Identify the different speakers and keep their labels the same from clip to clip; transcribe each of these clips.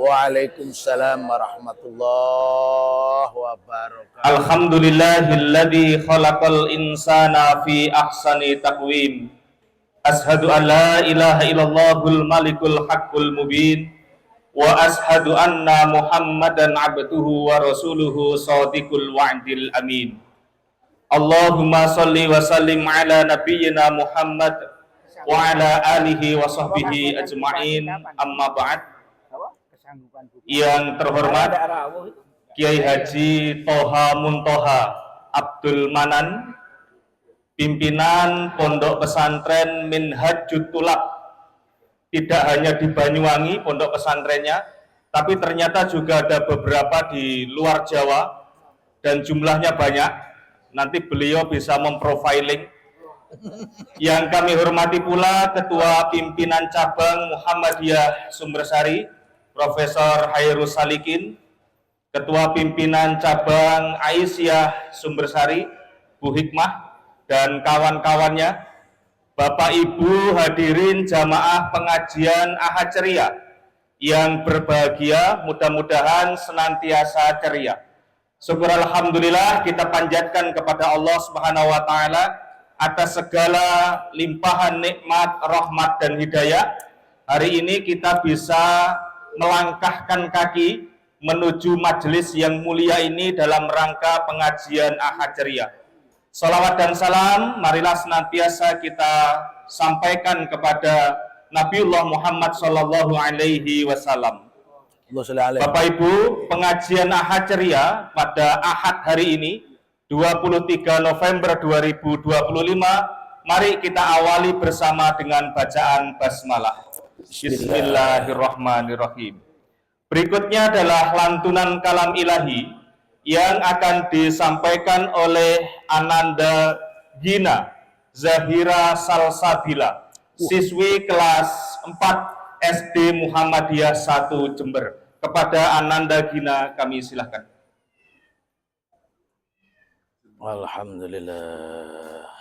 Speaker 1: Waalaikumsalam warahmatullahi wabarakatuh.
Speaker 2: Alhamdulillahilladzi khalaqal insana fi ahsani taqwim. Ashhadu an la ilaha illallahul malikul haqqul mubin. Wa ashhadu anna Muhammadan abduhu wa rasuluhu shadiqul wa'dil amin. Allahumma shalli wa sallim ala nabiyyina Muhammad wa ala alihi wa sahbihi ajma'in. Amma ba'd. Yang terhormat Kiai Haji Toha Muntoha Abdul Manan, pimpinan Pondok Pesantren Minhajut Tulab, tidak hanya di Banyuwangi pondok pesantrennya, tapi ternyata juga ada beberapa di luar Jawa dan jumlahnya banyak. Nanti beliau bisa memprofiling. Yang kami hormati pula Ketua Pimpinan Cabang Muhammadiyah Sumbersari Profesor Hairus Salikin, Ketua Pimpinan Cabang Aisyah Sumbersari Bu Hikmah, dan kawan-kawannya, Bapak Ibu hadirin jamaah pengajian Ahad Ceria yang berbahagia, mudah-mudahan senantiasa ceria. Syukur alhamdulillah kita panjatkan kepada Allah Subhanahu wa taala atas segala limpahan nikmat, rahmat dan hidayah. Hari ini kita bisa melangkahkan kaki menuju majelis yang mulia ini dalam rangka pengajian Ahad Ceria. Salawat dan salam marilah senantiasa kita sampaikan kepada Nabiullah Muhammad sallallahu alaihi wasallam. Bapak Ibu, pengajian Ahad Ceria pada Ahad hari ini 23 November 2025, mari kita awali bersama dengan bacaan basmalah. Bismillahirrahmanirrahim. Berikutnya adalah lantunan kalam ilahi yang akan disampaikan oleh Ananda Gina Zahira Salsabila, siswi kelas 4 SD Muhammadiyah 1 Jember. Kepada Ananda Gina kami silahkan.
Speaker 1: Alhamdulillah.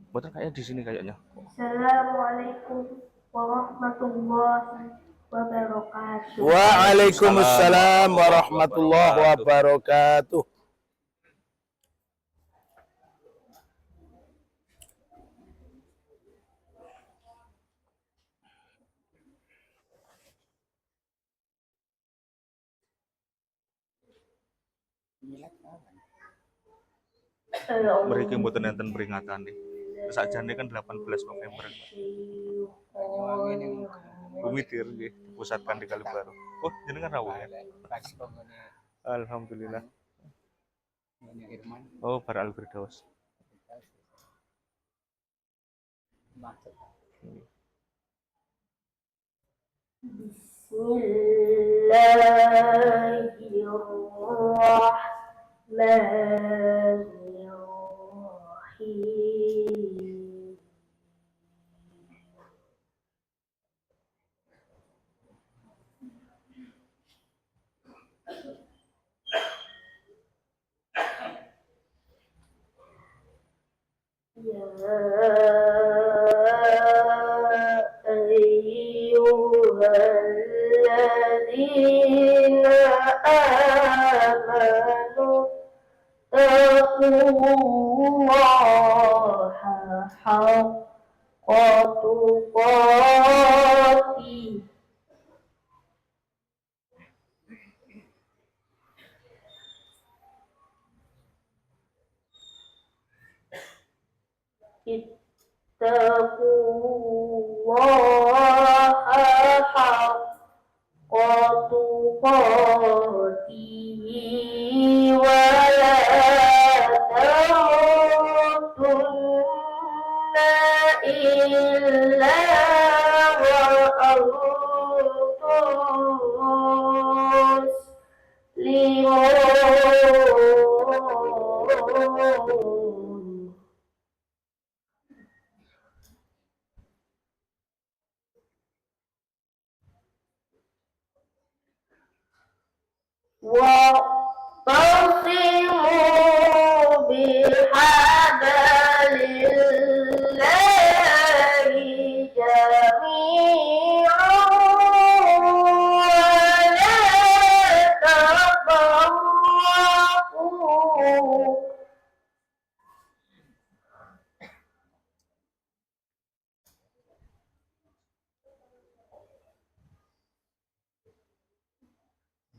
Speaker 2: Betul kayaknya di sini kayaknya.
Speaker 3: Assalamualaikum warahmatullahi wabarakatuh.
Speaker 1: Waalaikumsalam warahmatullahi wabarakatuh.
Speaker 2: Mereka mboten enten peringatan nih. Sakjane kan 18 November. Bumitir nggih, dipusatkan di Kalibaru. Oh, jenengan rawuh ya. Alhamdulillah. Oh, para Al-Firdaus.
Speaker 3: Bismillahirrahmanirrahim. Ya ayyuhalladzina amanu taqullaha haqqa tuqatih ittaqullaha haqqa tuqatih wa la tamutunna illa wa antum muslimun. واعتصموا بحبل الله جميعا ولا تفرقوا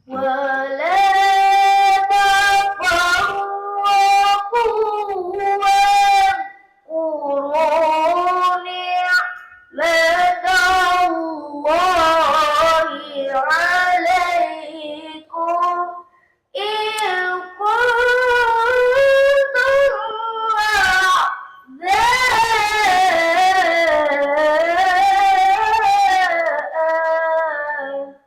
Speaker 3: ولا تفرقوا واذكروا نعمة الله عليكم إذ كنتم أعداء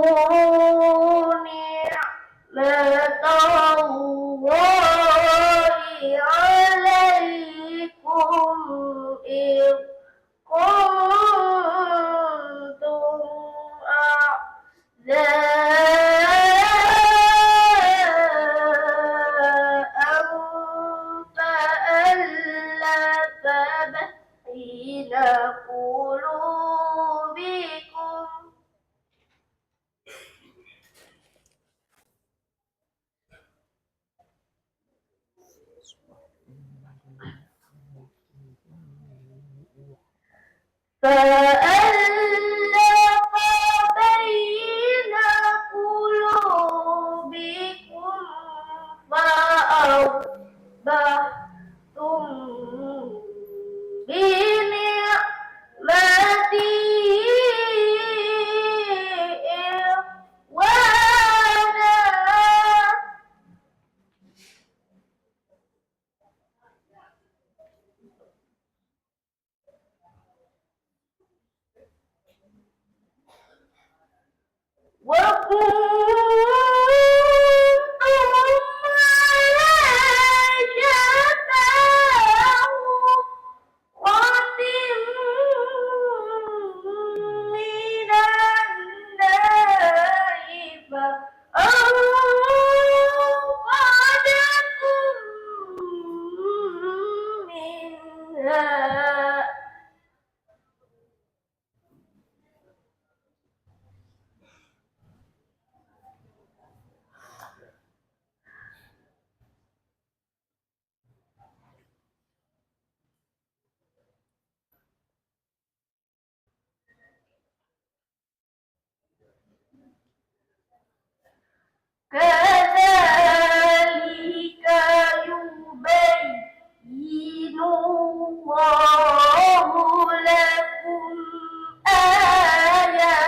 Speaker 3: واذكروا نعمة الله عليكم إذ كنتم أعداء فألف بين قلوبكم فألف بين قلوبكم فأصبحتم بنعمته إخوانا وكنتم على شفا حفرة من النار فأنقذكم منها كذلك يبين الله لكم آياته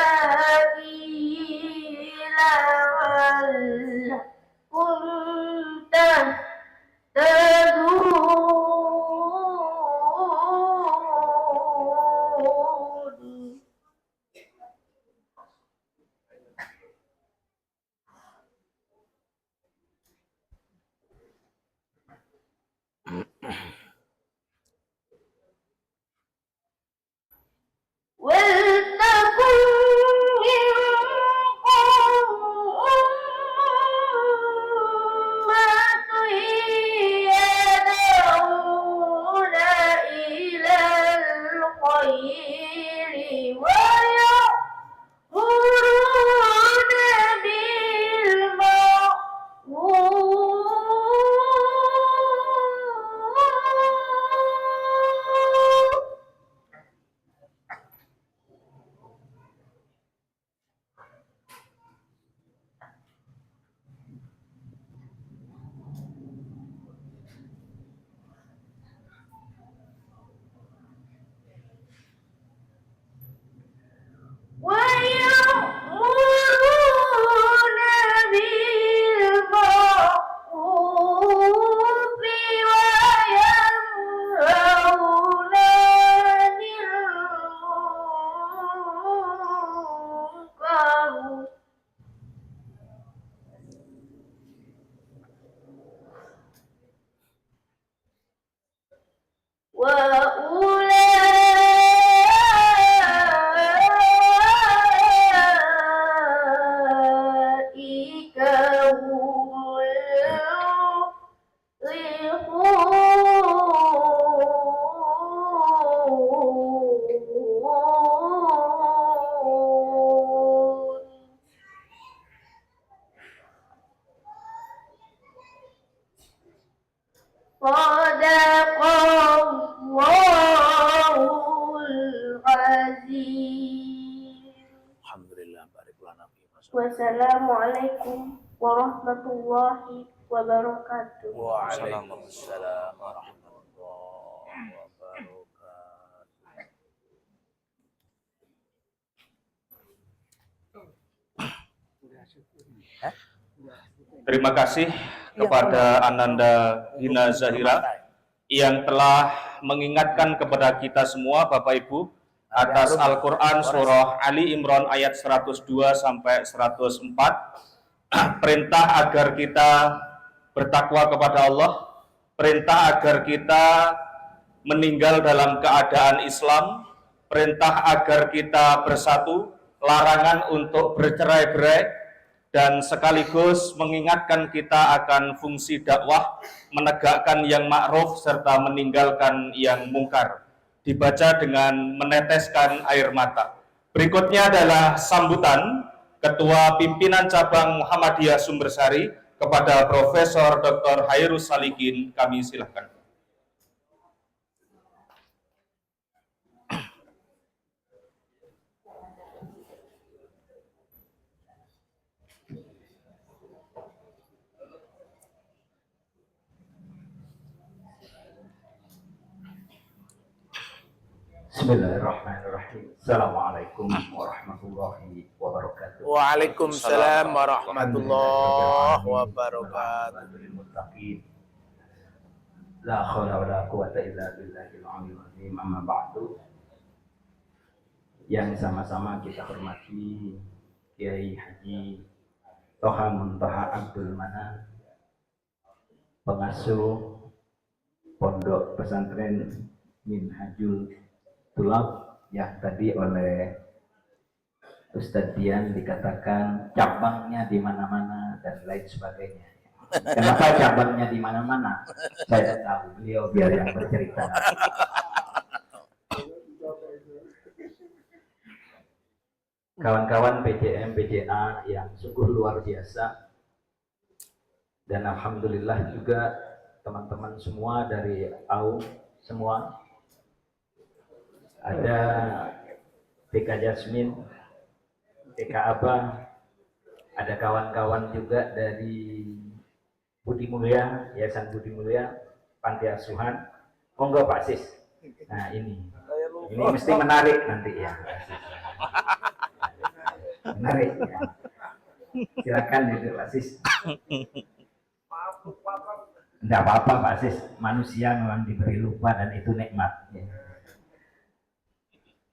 Speaker 3: لعلكم تهتدون ولتكن منكم أمة يدعون Sadaqallahul azim.
Speaker 1: Alhamdulillah, barik lana fi ma sha-
Speaker 3: Wassalamualaikum warahmatullahi wabarakatuh.
Speaker 1: Waalaikumsalam warahmatullahi wabarakatuh.
Speaker 2: Terima kasih kepada Ananda Hina Zahira yang telah mengingatkan kepada kita semua Bapak Ibu atas Al-Quran surah Ali Imran ayat 102 sampai 104, perintah agar kita bertakwa kepada Allah, perintah agar kita meninggal dalam keadaan Islam, perintah agar kita bersatu, larangan untuk bercerai-berai, dan sekaligus mengingatkan kita akan fungsi dakwah, menegakkan yang ma'ruf serta meninggalkan yang mungkar. Dibaca dengan meneteskan air mata. Berikutnya adalah sambutan Ketua Pimpinan Cabang Muhammadiyah Sumbersari kepada Profesor Dr. Hairus Salikin. Kami silakan.
Speaker 4: Bismillahirrahmanirrahim. Assalamualaikum warahmatullahi wabarakatuh.
Speaker 1: Waalaikumsalam warahmatullahi wabarakatuh.
Speaker 4: Muttaqin. La haula wala quwwata illa billahil aliyyil azim. Amma ba'du. Yang sama-sama kita hormati Kiai Haji Toha Muntaha Abdul Manan, pengasuh Pondok Pesantren Minhajul Tulab yang tadi oleh Ustadz Dian dikatakan cabangnya di mana-mana dan lain sebagainya. Kenapa cabangnya di mana-mana? Saya tahu, beliau biar yang bercerita. Kawan-kawan PCM, PCA yang sungguh luar biasa, dan alhamdulillah juga teman-teman semua dari AU semua. Ada PK Jasmin, PK Abah, ada kawan-kawan juga dari Budi Mulia, Yayasan Budi Mulia, Panti Asuhan. Monggo Pak Sis. Nah ini mesti menarik nanti ya. Menarik ya. Silakan itu Pak Sis. Tidak apa-apa Pak Sis, manusia memang diberi lupa dan itu nikmat. Ya.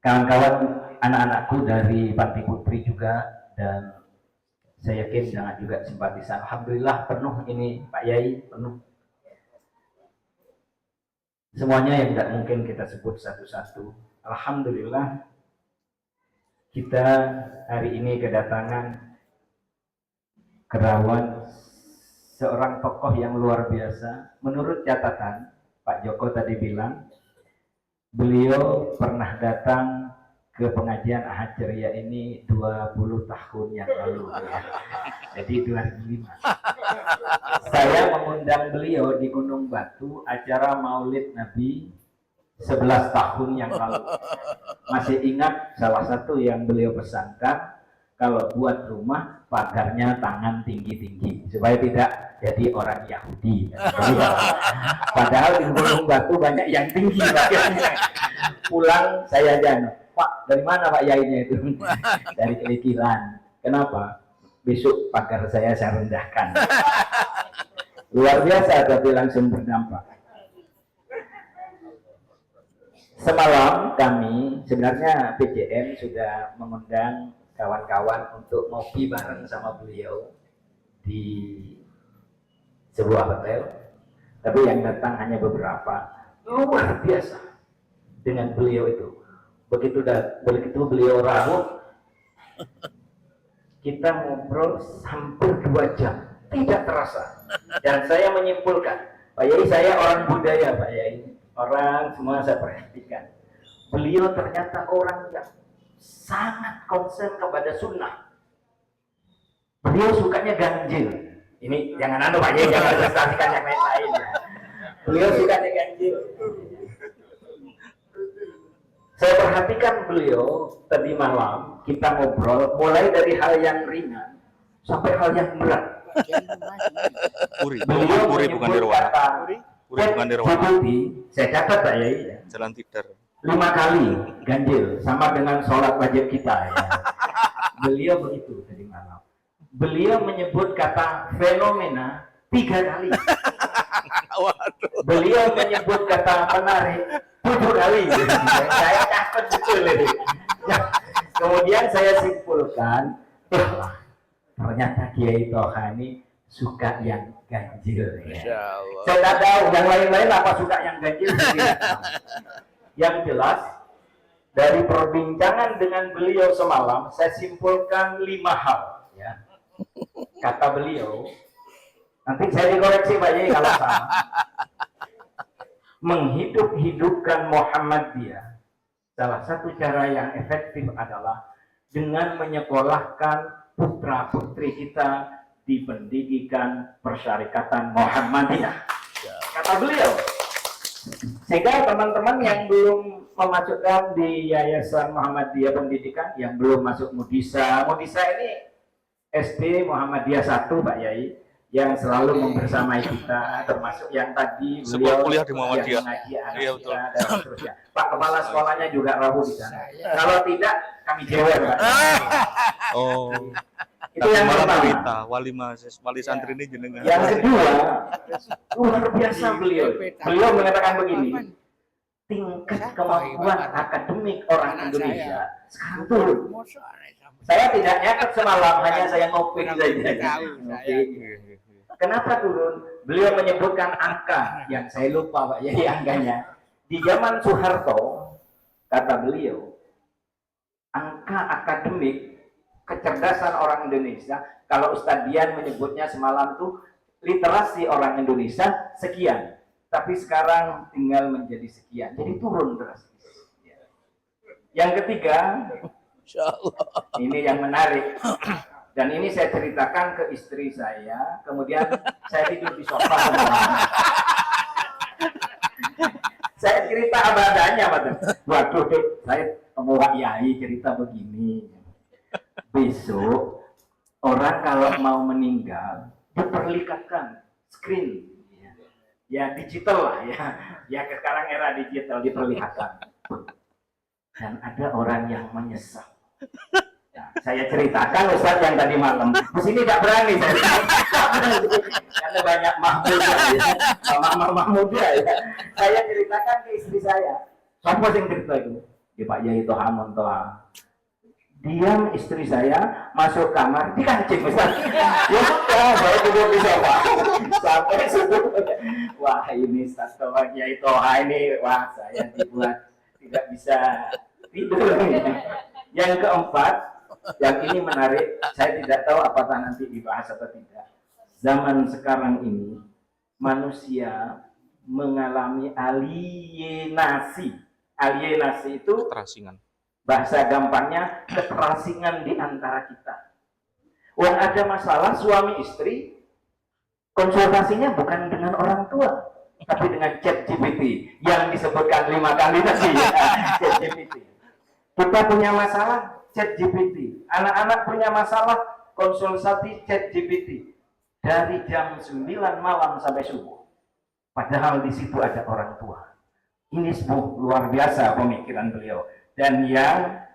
Speaker 4: Kawan-kawan anak-anakku dari Panti Putri juga, dan saya yakin jangan juga simpatisan. Alhamdulillah penuh ini Pak Yai, penuh. Semuanya yang tidak mungkin kita sebut satu-satu. Alhamdulillah kita hari ini kedatangan kerawan seorang tokoh yang luar biasa. Menurut catatan Pak Joko tadi bilang, beliau pernah datang ke pengajian Ahad Ceria ini 20 tahun yang lalu ya. Jadi 2005. Saya mengundang beliau di Gunung Batu acara Maulid Nabi 11 tahun yang lalu. Masih ingat salah satu yang beliau pesankan, kalau buat rumah pagarnya tangan tinggi-tinggi supaya tidak jadi orang Yahudi. Jadi, padahal di Gunung Batu banyak yang tinggi. Pulang saya jano, Pak dari mana Pak Yainya itu? Dari Kelikiran. Kenapa? Besok pagar saya rendahkan. Luar biasa, tapi langsung berdampak. Semalam kami sebenarnya PCM sudah mengundang kawan-kawan untuk ngopi bareng sama beliau di sebuah hotel, tapi yang datang hanya beberapa. Luar biasa dengan beliau itu. Begitu beliau rawuh, kita ngobrol hampir 2 jam, tidak terasa. Dan saya menyimpulkan, Pak Yai, saya orang budaya Pak Yai, orang semua saya perhatikan. Beliau ternyata orang yang sangat konsen kepada sunnah. Beliau sukanya ganjil. Ini jangan Pak Yai, jangan prestasikan yang lain-lain ya. Beliau sukanya ganjil. Saya perhatikan beliau tadi malam kita ngobrol mulai dari hal yang ringan sampai hal yang berat. Beliau
Speaker 5: Puri bukan Nirwana.
Speaker 4: kata
Speaker 5: Puri bukan Nirwana.
Speaker 4: saya catat Pak Yai ya.
Speaker 5: Jalan Tidar.
Speaker 4: 5 kali ganjil sama dengan sholat wajib kita ya. Beliau begitu tadi malam. Beliau menyebut kata fenomena 3 kali. Beliau menyebut kata menarik 7 kali. Saya catat betul ini. Kemudian saya simpulkan, ternyata Kiai Toha ini suka yang ganjil. Ya. Saya tidak tahu yang lain-lain apa suka yang ganjil. Yang jelas dari perbincangan dengan beliau semalam saya simpulkan 5 hal ya. Kata beliau, nanti saya dikoreksi Pak Yai kalau salah. Menghidup-hidupkan Muhammadiyah salah satu cara yang efektif adalah dengan menyekolahkan putra-putri kita di pendidikan persyarikatan Muhammadiyah. Kata beliau. Sehingga teman-teman yang belum memasukkan di Yayasan Muhammadiyah Pendidikan, yang belum masuk Mudisa ini SD Muhammadiyah 1 Pak Yai, yang selalu membersamai kita, termasuk yang tadi
Speaker 5: Sebuah
Speaker 4: beliau
Speaker 5: kuliah di Muhammadiyah.
Speaker 4: Iya betul. Dan seterusnya. Pak Kepala sekolahnya juga Rabu di sana. Kalau tidak kami jewer Pak.
Speaker 5: Oh.
Speaker 4: Itu yang pertama.
Speaker 5: Cerita wali santri ini jenengan.
Speaker 4: Yang kedua, luar biasa beliau. Beliau mengatakan begini, tingkat kemampuan akademik orang Indonesia sekarang turun. Saya tidak nyatet semalam, hanya saya ngopi saja. Kenapa turun? Beliau menyebutkan angka yang saya lupa Pak Yai angkanya. Di zaman Soeharto, kata beliau, angka akademik kecerdasan orang Indonesia, kalau Ustadz Dian menyebutnya semalam tuh literasi orang Indonesia sekian, tapi sekarang tinggal menjadi sekian, jadi turun drastis. Yang ketiga, ini yang menarik, dan ini saya ceritakan ke istri saya, kemudian saya tidur di sofa saya cerita abadanya, waduh, saya mau Pak Yai cerita begini. Besok orang kalau mau meninggal diperlihatkan screen ya digital lah ya sekarang era digital diperlihatkan, dan ada orang yang menyesal. Nah, saya ceritakan Ustaz yang tadi malam di sini tidak berani saya karena banyak mahmuda ya, mama muda ya. Saya ceritakan ke istri saya, siapa yang cerita itu di Pak Yai Toha Montoha. Diam istri saya masuk kamar dikancing Ustaz. Ya sudah, saya tidur di sofa sampai subuh. Wah ini Ustaz Toha Kiai Toha ini, wah saya dibuat tidak bisa tidur. Yang keempat, yang ini menarik, saya tidak tahu apakah nanti dibahas atau tidak. Zaman sekarang ini manusia mengalami alienasi. Alienasi itu
Speaker 5: Terasingan.
Speaker 4: bahasa gampangnya keterasingan di antara kita. Wong ada masalah suami istri, konsultasinya bukan dengan orang tua, tapi dengan ChatGPT yang disebutkan 5 kali tadi ya, ChatGPT. Kita punya masalah, ChatGPT. Anak-anak punya masalah, konsultasi ChatGPT. Dari jam 9 malam sampai subuh. Padahal di situ ada orang tua. Ini sebuah luar biasa pemikiran beliau. Dan yang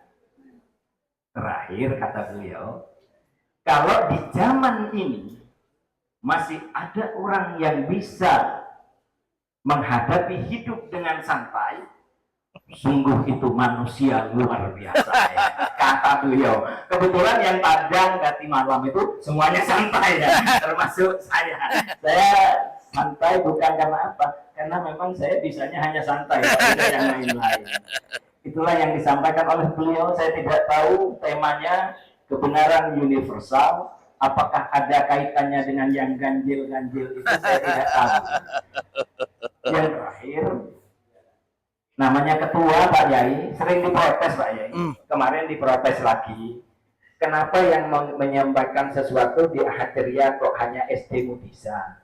Speaker 4: terakhir kata beliau, kalau di zaman ini masih ada orang yang bisa menghadapi hidup dengan santai, sungguh itu manusia luar biasa ya. Kata beliau. Kebetulan yang Padang Gati Malam itu semuanya santai ya, termasuk saya. Saya santai bukan karena apa? Karena memang saya bisanya hanya santai, tidak yang lain-lain. Itulah yang disampaikan oleh beliau. Saya tidak tahu temanya kebenaran universal. Apakah ada kaitannya dengan yang ganjil-ganjil itu, saya tidak tahu. Yang terakhir, namanya ketua Pak Yai, sering diprotes Pak Yai. Kemarin diprotes lagi. Kenapa yang menyampaikan sesuatu di Ahad Ceria kok hanya SD Mudisa?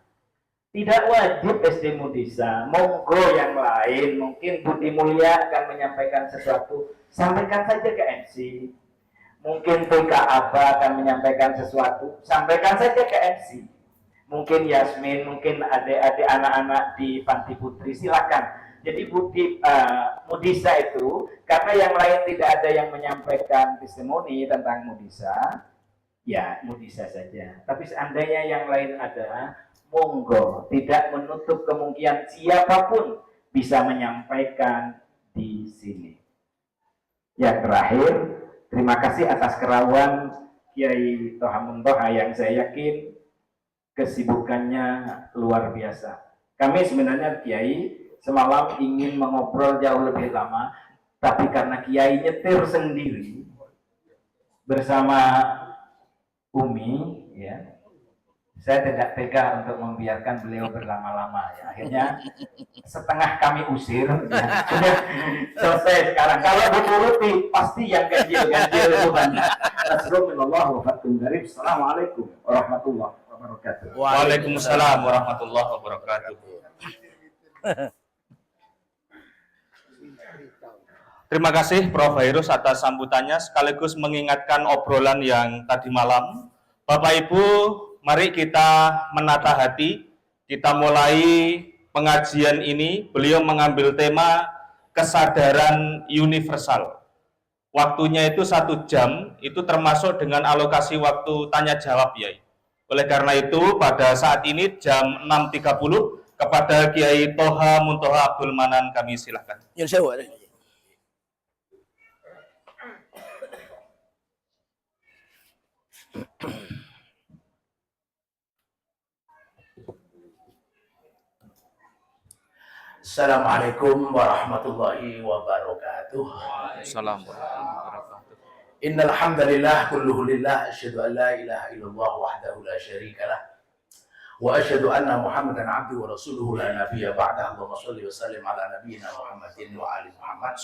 Speaker 4: Tidak wajib SD Mudisa. Monggo yang lain, mungkin Budi Mulia akan menyampaikan sesuatu, sampaikan saja ke MC. Mungkin PK Aba akan menyampaikan sesuatu, sampaikan saja ke MC. Mungkin Yasmin, mungkin adik-adik anak-anak di Panti Putri, silakan. Jadi Mudisa itu, karena yang lain tidak ada yang menyampaikan testimoni tentang Mudisa, ya Mudisa saja. Tapi seandainya yang lain ada, monggo, tidak menutup kemungkinan siapapun bisa menyampaikan di sini. Yang terakhir, terima kasih atas kerawan Kiai Toha Muntoha yang saya yakin kesibukannya luar biasa. Kami sebenarnya Kiai semalam ingin mengobrol jauh lebih lama, tapi karena Kiai nyetir sendiri bersama Umi, ya, saya tidak tega untuk membiarkan beliau berlama-lama. Ya. Akhirnya setengah kami usir. Ya. Sudah selesai sekarang. Kalau dituruti, pasti yang ganjil-ganjil itu banyak. Assalamualaikum warahmatullahi wabarakatuh.
Speaker 2: Waalaikumsalam warahmatullahi wabarakatuh. Terima kasih Prof. Hairus atas sambutannya, sekaligus mengingatkan obrolan yang tadi malam. Bapak Ibu, mari kita menata hati, kita mulai pengajian ini. Beliau mengambil tema kesadaran universal. Waktunya itu 1 jam, itu termasuk dengan alokasi waktu tanya jawab, Yai. Oleh karena itu, pada saat ini jam 6.30, kepada Kiai Toha Muntoha Abdul Manan kami silakan.
Speaker 1: Yang sewa. Assalamualaikum warahmatullahi wabarakatuh.
Speaker 5: Assalamualaikum warahmatullahi wabarakatuh.
Speaker 1: Innal hamdalillah kulluhu lillah, asyhadu an la ilaha illallah wahdahu la syarika lah. Wa asyhadu anna Muhammadan abduhu wa rasuluhu la nabiyya ba'dahu. Allahumma shalli wa sallim ala nabiyyina Muhammadin wa ali Muhammad.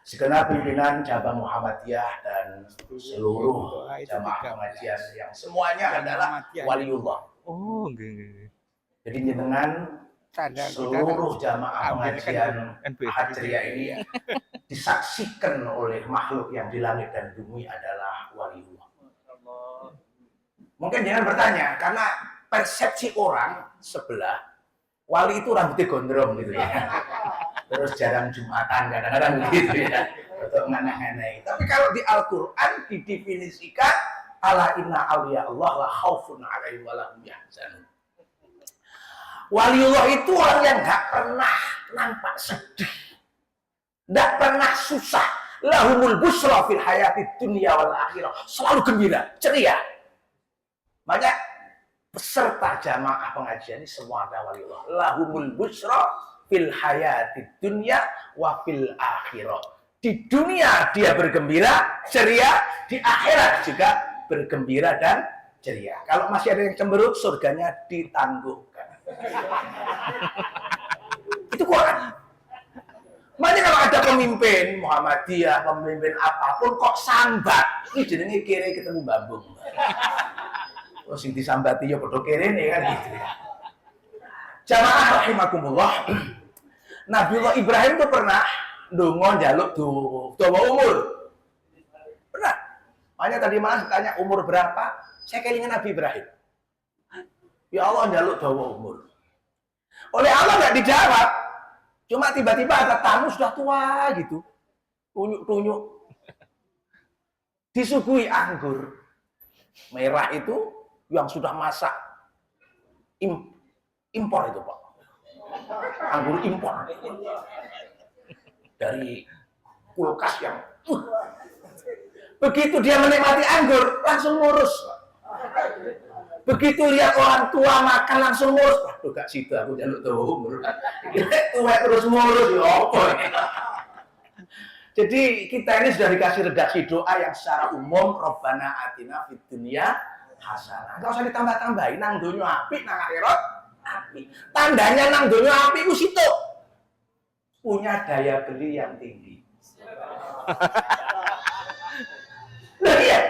Speaker 1: Segenap pimpinan cabang Muhammadiyah dan seluruh jamaah pengajian yang semuanya adalah waliullah.
Speaker 5: Oh, nggih.
Speaker 1: Jadi dengan seluruh jamaah pengajian Hajriah ini disaksikan oleh makhluk yang di langit dan bumi adalah waliullah. Mungkin jangan bertanya, karena persepsi orang sebelah wali itu rambutnya gondrong gitu ya, terus jarang Jumatan kadang-kadang gitu ya, untuk nganeh-nganeh. Tapi kalau di Al-Quran didefinisikan ala inna awliya Allah la khaufun alaihim wa lahum yahzanun. Waliullah itu orang yang nggak pernah nampak sedih, nggak pernah susah. Lahumul busra fil hayati dunya wal akhirah, selalu gembira, ceria. Banyak peserta jamaah pengajian ini semua ada waliullah. Lahumul busra fil hayati dunya wa fil akhirah. Di dunia dia bergembira, ceria, di akhirat juga bergembira dan ceria. Kalau masih ada yang cemberut, surganya ditangguhkan. Itu Quran. Makanya kalau ada pemimpin Muhammadiyah, pemimpin apapun kok sambat, ini jenenge kere ketemu bambung. Oh, sing disambati ya padha kerene kan gitu ya. Jamaah rahimakumullah. Nabiullah Ibrahim itu pernah ndonga njaluk dawa umur. Pernah. Makanya tadi malam tanya umur berapa? Saya kelingan Nabi Ibrahim. Ya Allah njaluk dawa umur. Oleh Allah nggak dijawab. Cuma tiba-tiba ada tamu sudah tua gitu. Tunyuk-tunyuk. Disuguhi anggur merah itu yang sudah masak. Impor itu, Pak. Anggur impor. Dari kulkas yang begitu dia menikmati anggur, langsung lurus. Begitu lihat orang tua makan langsung murus. Waduh, gak situ aku jaluk dawa umur. Tua terus murus ya apa ya. Jadi kita ini sudah dikasih redaksi doa yang secara umum, Rabbana atina fid dunya hasanah. Enggak usah ditambah-tambahin, nang donya apik, nang akhirat apik. Tandanya nang donya apik ku situ. Punya daya beli yang tinggi. Nah, iya.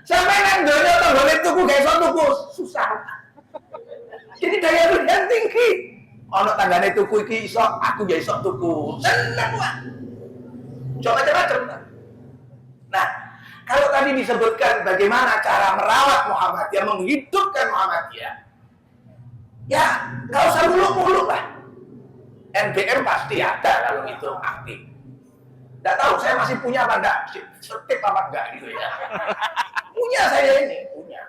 Speaker 1: Sampai nang donya tanggane tuku gak iso tuku susah. Jadi daya kan tinggi. Ono tanggane tuku iki iso, aku ya iso tuku. Seneng Pak. Coba macam-macam. Nah, kalau tadi disebutkan bagaimana cara merawat Muhammadiyah, menghidupkan Muhammadiyah, ya nggak usah muluk-muluk lah. NBM pasti ada kalau itu aktif. Nggak tahu saya masih punya apa enggak, setip apa enggak gitu ya. Punya saya ini, punya.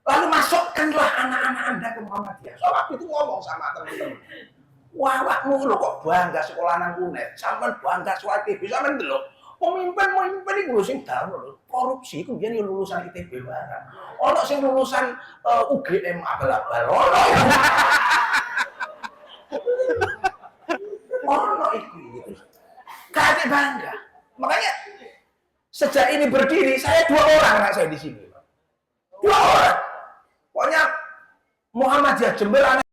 Speaker 1: Lalu masukkanlah anak-anak Anda ke Muhammadiyah. So, waktu itu ngomong sama teman-teman. Wah, wakmu lo kok bangga sekolah nang UNED, sampean bangga soal ITB, sampean delok. Pemimpin itu lho sing dalem lho. Korupsi ku biyen yo lulusan ITB barang. Ono sing lulusan UGM abal-abal. Ono iku gitu. Kakek bangga. Makanya sejak ini berdiri saya 2 orang anak saya di sini. 2 orang. Pokoknya Muhammadiyah Jember anak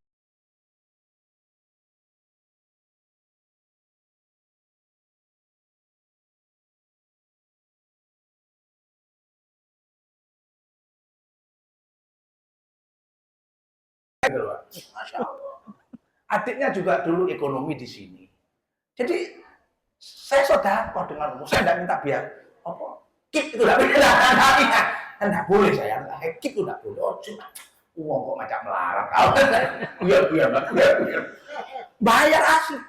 Speaker 1: Masya Allah. Adiknya juga dulu ekonomi di sini. Jadi saya sodako dengan umum. Saya tidak minta biar apa kip itu tidak boleh. Kan tidak boleh saya. Kip itu tidak boleh. Oh cuma uang kok macam melarang. Biar. Bayar asli.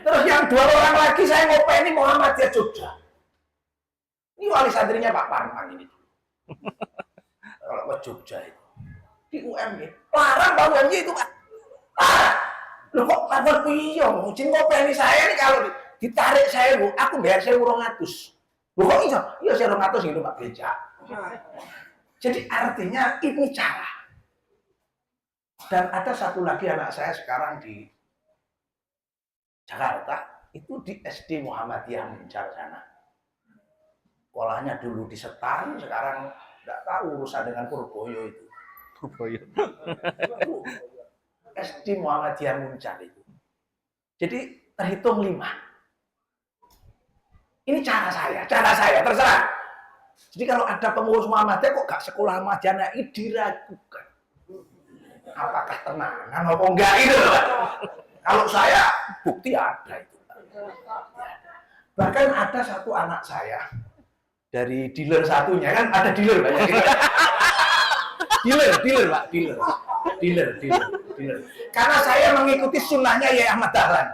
Speaker 1: Terus yang 2 orang lagi saya ngopeni Muhammadiyah Jogja. Ini wali santrinya Pak Parman ini. Kalau ke Jogja itu. Di UMY, larang Pak UMY itu Pak. Loh kok lapor piye? Mungkin ngopeni saya nih kalau ditarik saya Bu, aku bayar 1.200. Loh kok iso? Iya 1.200 gitu Pak Beca. Jadi artinya ini cara. Dan ada satu lagi anak saya sekarang di Jakarta, itu di SD Muhammadiyah Muncar sana. Sekolahnya dulu di Setan, sekarang nggak tahu urusan dengan Purboyo itu. SD Muhammadiyah Muncar itu. Jadi terhitung 5. Ini cara saya, terserah. Jadi kalau ada pengurus Muhammadiyah kok gak sekolah Muhammadiyah, ini diragukan. Apakah tenanan atau enggak itu? Kalau saya bukti ada itu. Bahkan ada satu anak saya dari dealer satunya kan ada dealer banyak. Dealer Pak, dealer. Karena saya mengikuti sunnahnya Yai Ahmad Dahlan.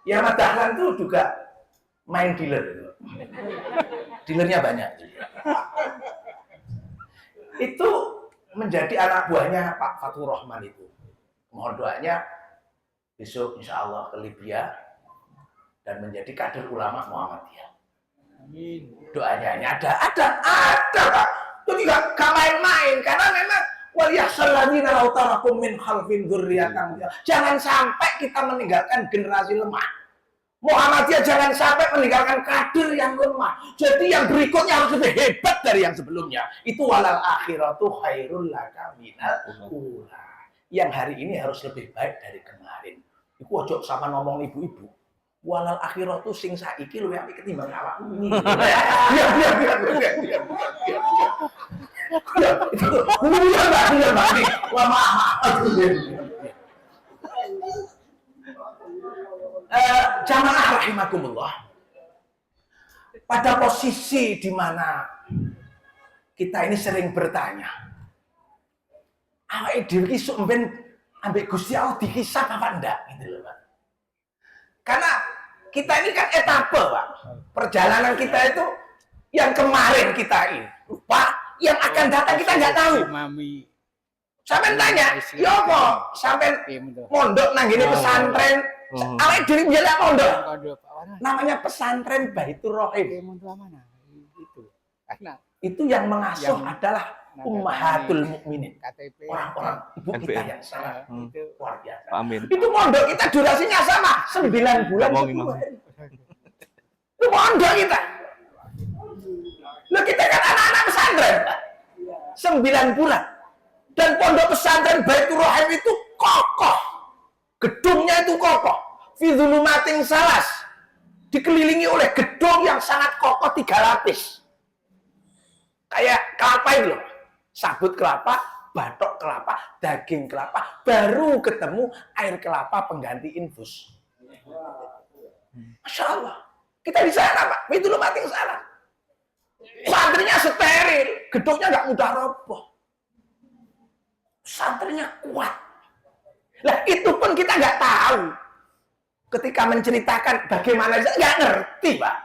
Speaker 1: Yai Ahmad Dahlan itu juga main dealer. Dealernya banyak. Itu menjadi anak buahnya Pak Fatur Rahman itu. Mohon doanya besok insya Allah ke Libya dan menjadi kader ulama Muhammadiyah. Doanya ada Pak. Itu juga gak main-main karena memang waliyahsalladzina law tarakum min khalfin dzurriyyatan. Jangan sampai kita meninggalkan generasi lemah. Muhammadiyah jangan sampai meninggalkan kader yang lemah. Jadi yang berikutnya harus lebih hebat dari yang sebelumnya. Itu walal akhiratu khairul laka minal ula. Yang hari ini harus lebih baik dari kemarin. Iku ojo sama ngomong ibu-ibu. Walal akhiratu sing saiki luwih apik ketimbang awakmu. Biar. Iya, Pak. Wah, maaf. Jamaah rahimakumullah. Pada posisi di mana kita ini sering bertanya, awake dhewe iki sok mben ambek Gusti Allah dikisah apa enggak gitu loh, Pak. Karena kita ini kan etape, Pak. Perjalanan kita itu yang kemarin kita ini lupa, yang akan datang kita nggak tahu. Sampai tanya, ya apa? Sampai mondok nang gini pesantren, awake dhewe njaluk mondok. Namanya pesantren Baitur Rahim. Itu yang mengasuh adalah Ummahatul Mukminin. Orang-orang ibu kita yang sangat luar biasa.
Speaker 5: Amin.
Speaker 1: Itu mondok kita durasinya sama 9 bulan. Itu mondok kita. Loh kita kan anak-anak pesantren, Pak. 9 bulan. Dan pondok pesantren Baitur Rahim itu kokoh. Gedungnya itu kokoh. Fi dzulumatin salas. Dikelilingi oleh gedung yang sangat kokoh 3 lapis. Kayak kelapa itu loh. Sabut kelapa, batok kelapa, daging kelapa, baru ketemu air kelapa pengganti infus. Masya Allah. Kita di sana, Pak. Itu lo mati ke sana. Santrinya steril, gedungnya nggak mudah roboh. Santrinya kuat. Lah itu pun kita nggak tahu. Ketika menceritakan bagaimana, nggak ngerti, Pak.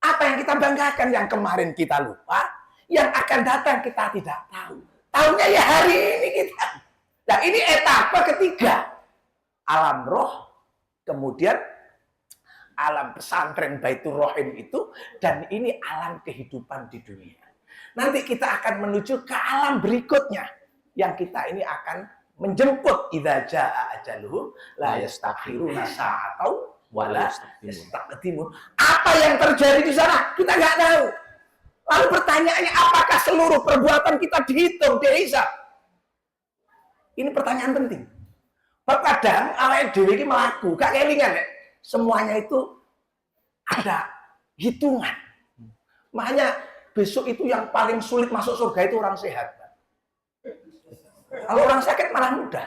Speaker 1: Apa yang kita banggakan yang kemarin kita lupa, yang akan datang kita tidak tahu. Tahunya ya hari ini kita. Nah ini etapa ketiga. Alam roh, kemudian alam pesantren Baitur Rahim itu, dan ini alam kehidupan di dunia. Nanti kita akan menuju ke alam berikutnya, yang kita ini akan menjemput idza jaa ajaluhum la yastakhiruna sa'atan wa la yastaqdimun. Apa yang terjadi di sana kita nggak tahu. Lalu pertanyaannya, apakah seluruh perbuatan kita dihitung, dihisab? Ini pertanyaan penting. Kadang awake dhewe iki mlaku, gak kelingan ya. Semuanya itu ada hitungan. Makanya besok itu yang paling sulit masuk surga itu orang sehat. Kalau orang sakit malah mudah.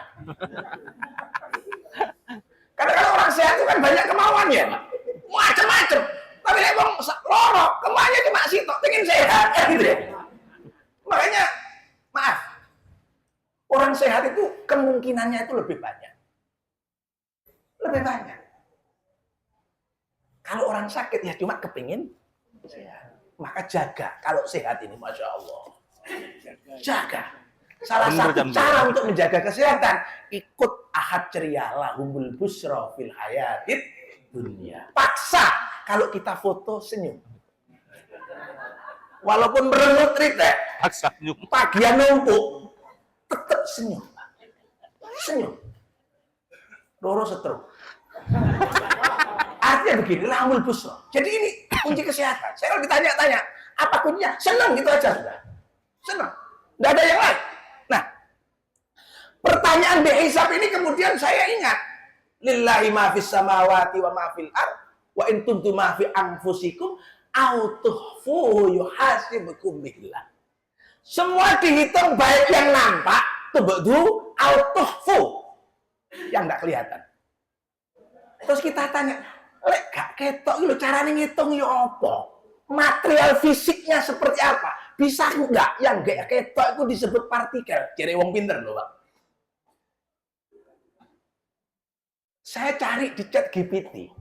Speaker 1: Karena kalau orang sehat itu kan banyak kemauannya, macam-macam. Tapi nek wong loro, kemauannya cuma sitok, pengen sehat kan gitu ya. Makanya maaf, orang sehat itu kemungkinannya itu lebih banyak. Lebih banyak. Kalau orang sakit ya cuma kepingin sehat. Maka jaga kalau sehat ini, Masya Allah. Jaga. Salah satu cara untuk menjaga kesehatan, ikut ahad ceria lahumul busra fil hayatid dunia. Paksa kalau kita foto senyum. Walaupun merengut rite,
Speaker 5: Paksa senyum.
Speaker 1: pagian numpuk, tetap senyum. Senyum. Loro setruk. Artinya begini, lahumul busra. Jadi ini kunci kesehatan. Saya kalau ditanya-tanya, apa kuncinya? Senang gitu aja sudah. Senang. Tidak ada yang lain. Nah, pertanyaan bihisab ini kemudian saya ingat. Lillahi ma fis samawati wa ma fil ard wa in tuntum ma fi anfusikum aw tukhfuhu yuhasibukum billah. Semua dihitung, baik yang nampak, tubdu aw tukhfu, yang enggak kelihatan. Terus kita tanya, lek gak ketok iki lho carane ngitung ya apa? Material fisiknya seperti apa? Bisa enggak yang gak ketok itu disebut partikel? Jare wong pinter loh, Pak. Saya cari di chat GPT.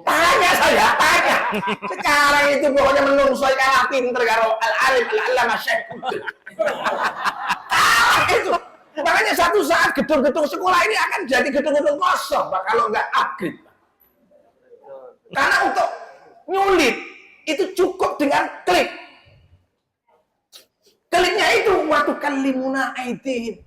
Speaker 1: Tanya saya, tanya. Sekarang itu pokoknya menungso kalah pinter karo al-alim al-allamah Syekh Abdul. Kalah itu. Makanya satu saat gedung-gedung sekolah ini akan jadi gedung-gedung kosong, Pak, kalau nggak upgrade, Pak. Karena untuk nyulit itu cukup dengan klik. Kliknya itu waktu kalimuna aidihim.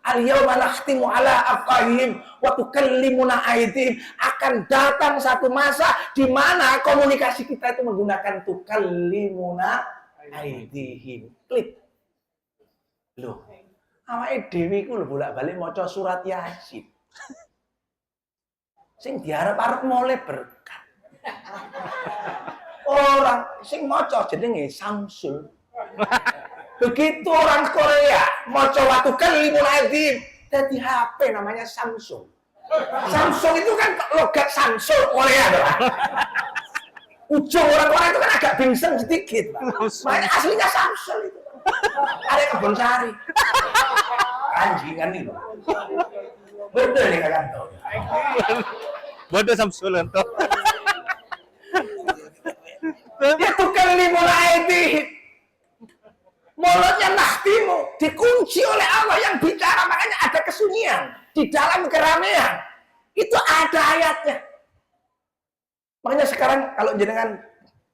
Speaker 1: Al-yawma nakhtimu ala afwahihim wa tukallimuna aydihim. Akan datang satu masa di mana komunikasi kita itu menggunakan tukallimuna aydihim. Klik. Loh, awake dhewe iku lho bolak-balik maca surat Yasin. Sing diarep-arep mulai berkah. Orang sing maca jenenge Samsul. Begitu orang Korea maca watu kalimul azim, jadi HP namanya Samsung. Samsung itu kan logat Samsul Korea, Pak. Ujung orang Korea itu kan agak bingseng sedikit, Pak. Makanya aslinya Samsul itu. Ada kebun sari. Anjingan itu. Betul nih kakak tahu.
Speaker 5: Bodoh Samsul ento.
Speaker 1: Ya tukang limulai di mulutnya nakhtimu, dikunci oleh Allah yang bicara, makanya ada kesunyian di dalam keramaian. Itu ada ayatnya. Makanya sekarang kalau jenengan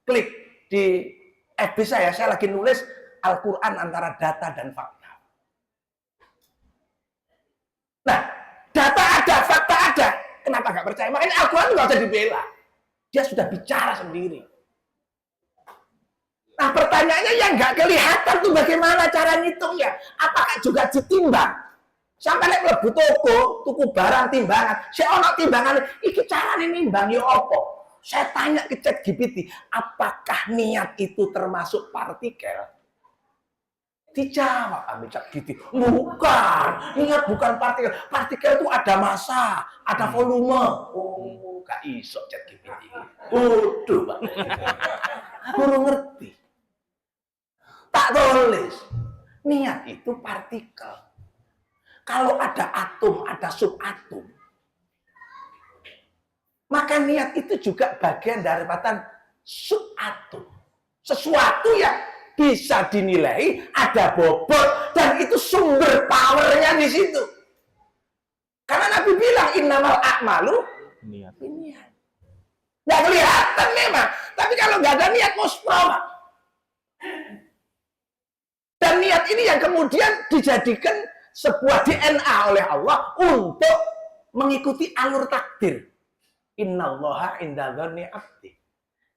Speaker 1: klik di FB saya lagi nulis Al-Quran antara data dan fakta. Nah, data ada, fakta ada. Kenapa nggak percaya? Makanya Al-Quran nggak usah dibela. Dia sudah bicara sendiri. Nah, pertanyaannya yang nggak kelihatan tuh bagaimana cara ngitungnya? Apakah juga ditimbang? Sampai nek mlebu toko, tuku barang timbangan, saya ono timbangan, iki carane nimbang yo apa? Saya tanya ke Chat GPT, apakah niat itu termasuk partikel? Dijawab ambil ChatGPT, bukan, niat bukan partikel. Partikel itu ada massa, ada volume. Oh, gak iso ChatGPT. Waduh, Pak. Guru ngerti. Tak tulis. Niat itu partikel. Kalau ada atom, ada subatom, maka niat itu juga bagian daripada subatom. Sesuatu yang bisa dinilai, ada bobot, dan itu sumber powernya di situ. Karena Nabi bilang, innamal a'malu
Speaker 5: Niat.
Speaker 1: niat. Nggak kelihatan memang, tapi kalau nggak ada niat, muspro. Dan niat ini yang kemudian dijadikan sebuah DNA oleh Allah untuk mengikuti alur takdir. Innallaha inda dzanni 'abdi.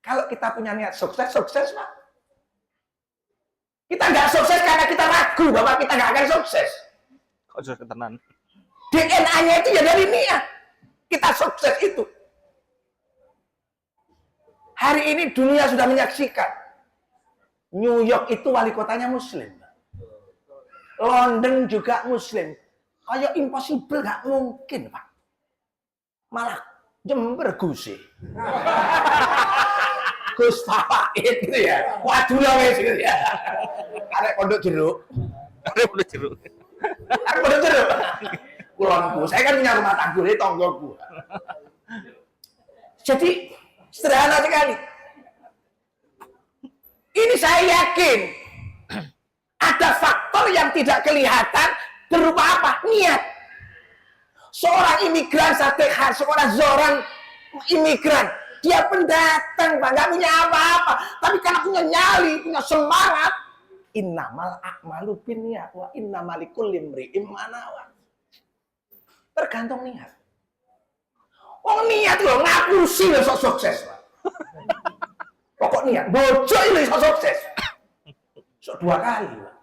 Speaker 1: Kalau kita punya niat sukses, sukses, Pak. Kita nggak sukses karena kita ragu bahwa kita nggak akan sukses.
Speaker 5: Kok sudah ketenan?
Speaker 1: DNA-nya itu ya dari niat. Kita sukses itu. Hari ini dunia sudah menyaksikan. New York itu wali kotanya Muslim. London juga Muslim. Kayak impossible, nggak mungkin, Pak. Malah Jember Gusi. Gus Fawaid gitu ya. Waduh lah wes gitu ya. Arek pondok jeruk.
Speaker 5: Ada udah jeruk.
Speaker 1: Arek pondok jeruk. Kulonku, saya kan punya rumah tangga, ini tonggoku. Jadi sederhana sekali. Ini saya yakin ada faktor yang tidak kelihatan berupa apa? Niat. Seorang imigran Satehar, seorang imigran, dia pendatang, Pak, nggak punya apa-apa. Tapi karena punya nyali, punya semangat, innamal a'malu binniyat wa innamal likulli imri'in ma nawa. Tergantung niat. Oh, niat loh, ngapusi loh sok sukses, Pak. Pokok niat, bojo ini sok sukses. Sok 2 kali, Pak.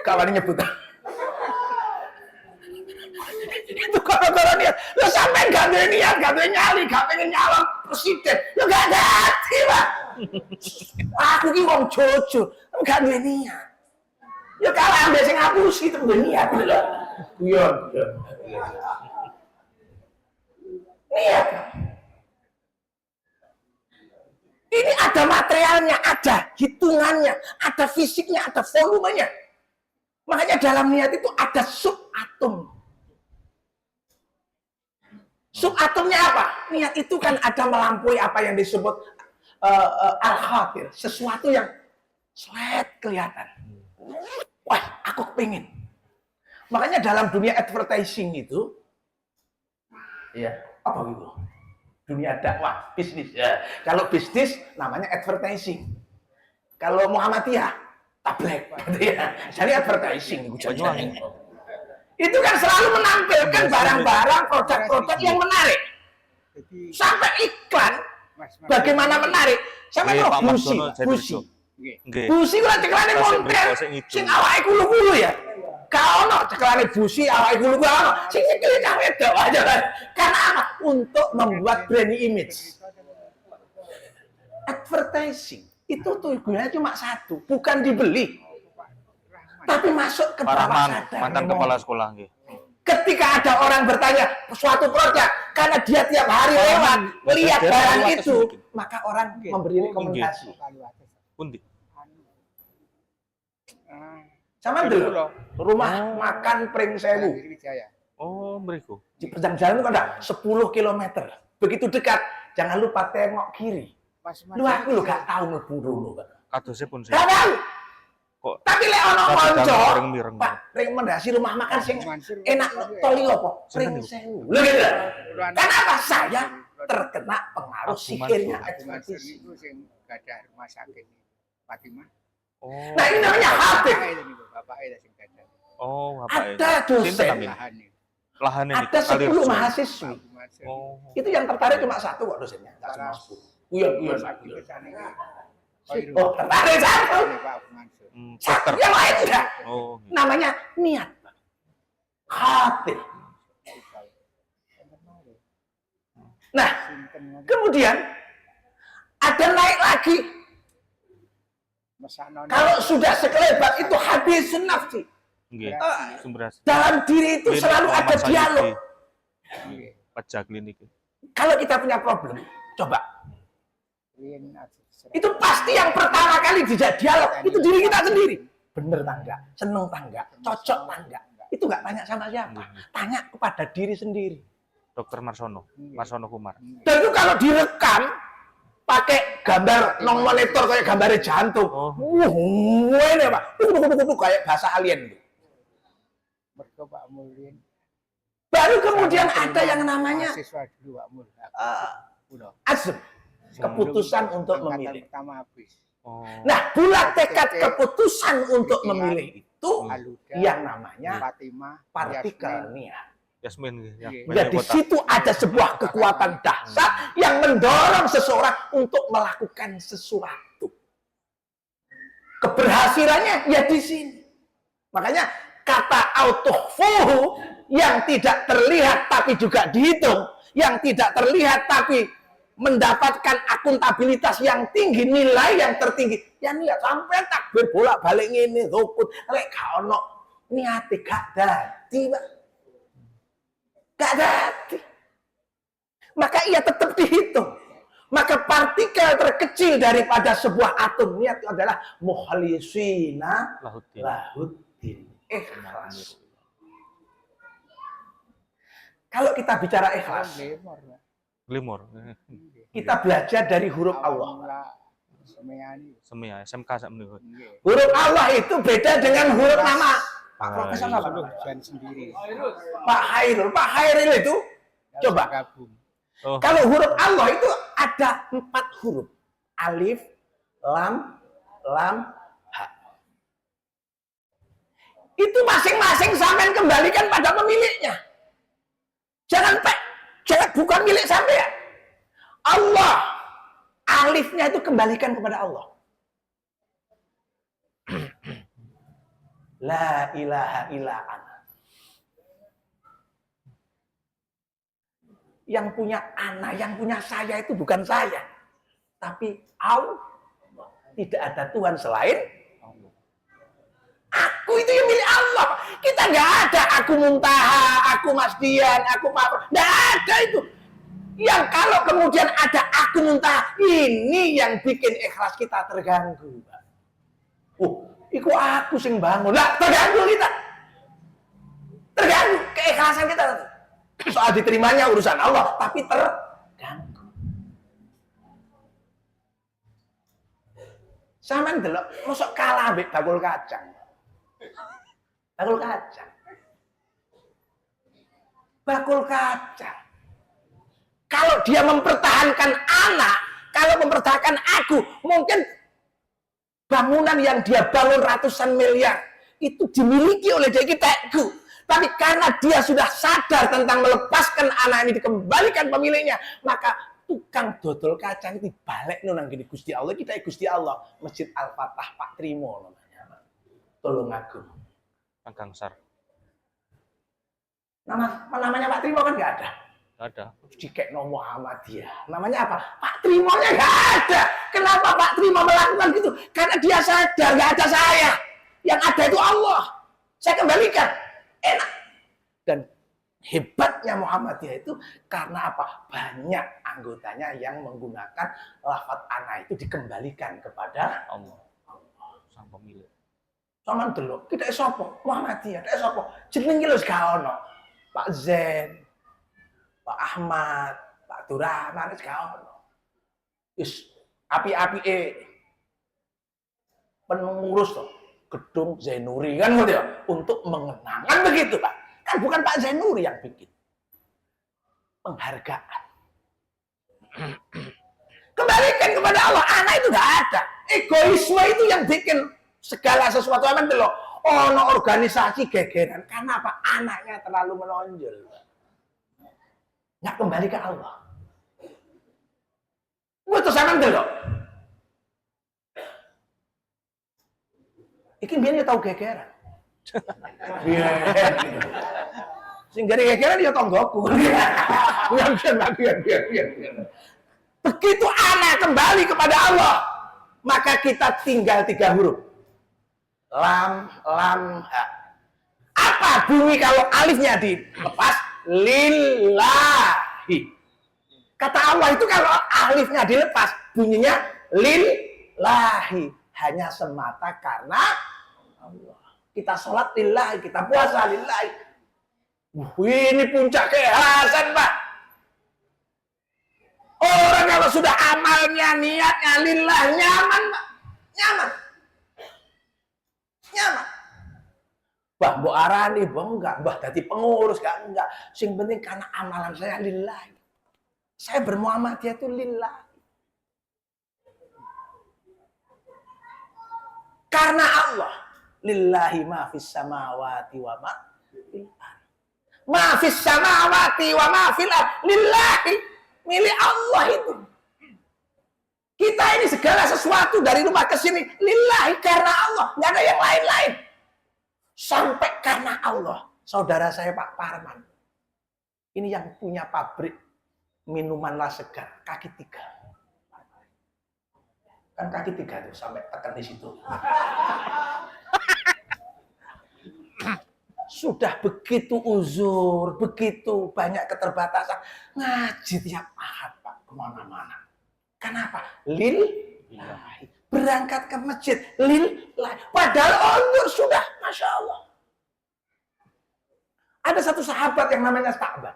Speaker 1: Kawannya nyebut. Itu kalau niat, lo sampai gak ada niat, gak ada nyali, gak pengen nyalon presiden, lo gak ada hati, Pak. Aku ki wong jujur, gak ada niat. Ya kalau ambil sing ngapusi itu udah niat lho. Guyon. Niat. Ini ada materialnya, ada hitungannya, ada fisiknya, ada volumenya. Makanya dalam niat itu ada subatom. Subatomnya apa? Niat itu kan ada melampaui apa yang disebut al-khatir, sesuatu yang slet kelihatan. Wah, aku kepingin. Makanya dalam dunia advertising itu, ya apa gitu? Dunia dakwah, bisnis. Ya. Kalau bisnis namanya advertising. Kalau Muhammadiyah, tablek. Gitu ya. Jadi advertising. Itu kan selalu menampilkan barang-barang, produk-produk yang menarik. Sampai iklan, bagaimana menarik. Sampai
Speaker 5: Nggih,
Speaker 1: lo
Speaker 5: Pak
Speaker 1: busi,
Speaker 5: Marsono, jadi
Speaker 1: busi.
Speaker 5: Nggih.
Speaker 1: Busi kan ceklane montel, sing awake kulu-kulu ya. Kau no ceklane busi awake kulu-kulu ono, sing sikile cah wedok aja kan. Karena apa? Untuk membuat brand image. Advertising itu tujuannya cuma satu, bukan dibeli, tapi masuk ke
Speaker 5: Pak
Speaker 1: bawah
Speaker 5: Rahman,
Speaker 1: sadar.
Speaker 5: mantan kepala sekolah nggih.
Speaker 1: Ketika ada orang bertanya suatu produk, karena dia tiap hari lewat melihat
Speaker 5: Dia
Speaker 1: barang
Speaker 5: lewat
Speaker 1: itu,
Speaker 5: mungkin.
Speaker 1: maka orang memberi rekomendasi.
Speaker 5: Pundi?
Speaker 1: Sama dulu, rumah makan Pring Sewu
Speaker 5: Oh, mriku.
Speaker 1: di perjalanan jalan itu ada 10 km. Begitu dekat, jangan lupa tengok kiri. Lu aku lu gak tahu mlebu dulu kan.
Speaker 5: Kadose pun
Speaker 1: Gak
Speaker 5: saya.
Speaker 1: tahu.
Speaker 5: Kok
Speaker 1: Tapi lek ono
Speaker 5: Tapi
Speaker 1: kanca,
Speaker 5: jangan bareng-bareng.
Speaker 1: Pak, rekomendasi rumah makan sing enak toli apa? Pring Sewu. Lho gitu. Kenapa saya terkena pengaruh
Speaker 5: Aku
Speaker 1: sihirnya
Speaker 5: Mansur.
Speaker 1: advertising?
Speaker 6: itu sing gadah rumah sakit Fatimah.
Speaker 5: Oh.
Speaker 1: Nah, ini namanya hati.
Speaker 6: Bapaknya sing gadah.
Speaker 5: Oh, apa
Speaker 1: Ada dosen,
Speaker 5: Amin.
Speaker 6: Lahan ini.
Speaker 5: Lahane
Speaker 1: ada 10 mahasiswi.
Speaker 5: Oh.
Speaker 1: Itu yang tertarik cuma satu kok dosennya, tak cuma 10. Uyon. Oh, tertarik satu.
Speaker 5: Dokter.
Speaker 1: Yang lain enggak.
Speaker 5: Oh. gitu.
Speaker 1: Namanya niat. Hati. Nah, kemudian ada naik lagi
Speaker 6: Mesakno
Speaker 1: Kalau sudah sekelebat itu hadis nafsi.
Speaker 5: Nggih.
Speaker 1: Eh,
Speaker 5: Sumber asli.
Speaker 1: Dalam diri itu
Speaker 5: Klinik
Speaker 1: selalu ada
Speaker 5: Muhammad
Speaker 1: dialog.
Speaker 5: Sayyidi.
Speaker 6: nggih.
Speaker 5: Pajak klinik.
Speaker 1: Kalau kita punya problem, coba.
Speaker 6: Riyen aja.
Speaker 1: Itu pasti yang pertama kali dijak dialog, itu diri kita sendiri. Bener tangga, seneng tangga, cocok tangga. Itu nggak tanya sama siapa, tanya kepada diri sendiri.
Speaker 5: Dokter Marsono. Marsono Kumar.
Speaker 1: Dan itu kalau direkam, pakai gambar nong monitor kayak gambarnya jantung.
Speaker 5: Oh.
Speaker 1: Ini Pak, itu kayak bahasa alien.
Speaker 6: Mergo Pak Mul riyen
Speaker 1: Baru kemudian ada yang namanya
Speaker 6: mahasiswa dulu Pak Mul. Udah.
Speaker 1: azm, keputusan untuk
Speaker 6: Angkatan
Speaker 1: memilih.
Speaker 6: pertama habis.
Speaker 5: Oh.
Speaker 1: Nah, bulat tekad keputusan untuk memilih itu
Speaker 6: Aluda,
Speaker 1: yang namanya
Speaker 6: Fatimah,
Speaker 1: partikel niat.
Speaker 5: Yasmin nggih, ya.
Speaker 6: Iya.
Speaker 1: Ya, di situ ada sebuah kekuatan dahsyat yang mendorong seseorang untuk melakukan sesuatu. Keberhasilannya ya di sini. Makanya kata autofuhu yang tidak terlihat tapi juga dihitung, yang tidak terlihat tapi mendapatkan akuntabilitas yang tinggi, nilai yang tertinggi. Ya niat sampai takbir bolak-balik ngene rukun, lek gak ono niate gak dadi, Pak. Gak dadi. Maka ia tetap dihitung. Maka partikel terkecil daripada sebuah atom niat itu adalah mukhlisina
Speaker 5: Lahuddin.
Speaker 1: lahuddin. Ikhlas. Kalau kita bicara ikhlas,
Speaker 5: Glimor.
Speaker 1: kita belajar dari huruf Allah.
Speaker 6: Semeyani.
Speaker 5: Semia SMK sak menika.
Speaker 6: Nggih.
Speaker 1: Huruf Allah itu beda dengan huruf nama. Pak Profesor apa?
Speaker 6: Dan sendiri.
Speaker 1: Pak Hairil itu coba.
Speaker 6: Gabung.
Speaker 5: Oh.
Speaker 1: Kalau huruf Allah itu ada 4 huruf. Alif, lam, ha. Itu masing-masing sampean kembalikan pada pemiliknya. Jangan bukan milik sampean. Allah, alifnya itu kembalikan kepada Allah. La ilaha illa ana. Yang punya ana, yang punya saya itu bukan saya. Tapi Allah. Tidak ada Tuhan selain Allah. Aku itu yang milik Allah. Kita nggak ada aku Muntaha, aku Mas Dian, aku Pak. Nggak ada itu. Yang kalau kemudian ada aku Muntaha, ini yang bikin ikhlas kita terganggu. Iku aku sing bangun. Lah, terganggu kita. Terganggu keikhlasan kita. Soal diterimanya urusan Allah, tapi terganggu. Sampeyan delok mosok kalah ambek bakul kacang. Bakul kacang. Bakul kacang. Kalau dia mempertahankan anak, kalau mempertahankan aku, mungkin bangunan yang dia bangun ratusan miliar itu dimiliki oleh dia kita. Tapi karena dia sudah sadar tentang melepaskan anak ini dikembalikan pemiliknya, maka tukang dodol kacang itu balik nang gini Gusti Allah, kita Gusti Allah. Masjid Al-Fatah Pak Trimo namanya. Tolong Agung.
Speaker 5: Kang Sar.
Speaker 1: Namanya Pak Trimo kan nggak ada.
Speaker 5: Ada.
Speaker 1: Dikekno Muhammadiyah. Namanya apa? Pak Trimonya nggak ada. Kenapa Pak Trimo melakukan gitu? Karena dia sadar nggak ada saya. Yang ada itu Allah. Saya kembalikan. Enak. Dan hebatnya Muhammadiyah itu karena apa? Banyak anggotanya yang menggunakan lafaz ana itu dikembalikan kepada
Speaker 5: Allah. Sang pemilik.
Speaker 1: Sama delok, kita sapa? Muhammadiyah, kita sapa? Jenenge lho gak ono. Pak Zen, Pak Ahmad, Pak Durrahman wis gak ono. Wis api-apike pengurus to, gedung Zainuri kan ngono ya, untuk mengenang. Kan begitu, Pak. Kan bukan Pak Zainuri yang bikin. Penghargaan. Kembalikan kepada Allah. Anak itu enggak ada. Egoisme itu yang bikin segala sesuatu aman loh. Ono organisasi gegeran. Karena apa? Anaknya terlalu menonjol. Nggak kembali ke Allah. Gue tuh sama dulu. Iki biar dia tahu gegeran. Iya. Sehingga gegeran dia tonggoku. Biar. Begitu anak kembali kepada Allah, maka kita tinggal 3 huruf. Lam, ha. Apa bunyi kalau alifnya dilepas? Lillahi. Kata Allah itu kalau alifnya dilepas, bunyinya lillahi. Hanya semata karena Allah. Kita sholat lillahi, kita puasa lillahi. Ini puncak keikhlasan, Pak. Orang kalau sudah amalnya, niatnya lillah, nyaman, Pak. Nyaman. Bah, mbok arani, enggak. Bah, dadi pengurus, enggak. Sing penting karena amalan saya lillah. Saya bermuamalah itu lillah. Karena Allah. Lillahi ma fis samawati wa ma fil ardh. Ma fis samawati wa ma fil ardh. Lillahi. Milik Allah itu. Kita ini segala sesuatu dari rumah ke sini lillahi karena Allah, nggak ada yang lain-lain. Sampai karena Allah. Saudara saya Pak Parman, ini yang punya pabrik minuman La Segar, kaki 3. Kan kaki 3 tuh sampai tekan di situ. Sudah begitu uzur, begitu banyak keterbatasan, ngaji tiap ahad Pak, kemana-mana. Kenapa? Lillahi. Berangkat ke masjid, lillahi. Padahal uzur sudah, Masya Allah. Ada satu sahabat yang namanya Sa'bah.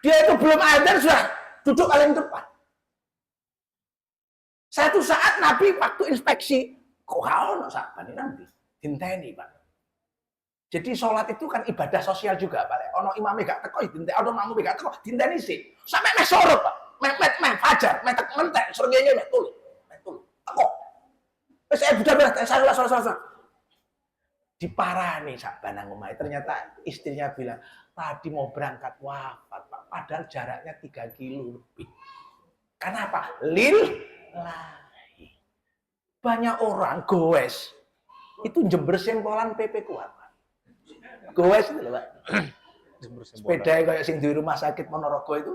Speaker 1: Dia itu belum adzan sudah duduk paling depan. Satu saat Nabi waktu inspeksi, kok ono Sa'bah ini nanti? Dinteni Pak. Jadi sholat itu kan ibadah sosial juga, Pak. Ono imamnya gak teko, dinteni. Ono mamu gak teko, dinteni sih. Sampai mes sorot, Pak. Mes fajar, mentek, surganya mes tulu. Teko. Saya budak berat, salah. Diparani Sa'bah nang omahe. Ternyata istrinya bilang, tadi mau berangkat wafat, Pak. Padahal jaraknya 3 kilo lebih. Kenapa? Lillahi. Banyak orang goes. Itu jember sempolan PP kuat, Pak. Goes itu loh, Pak. Sepeda kayak sing di rumah sakit Ponorogo itu.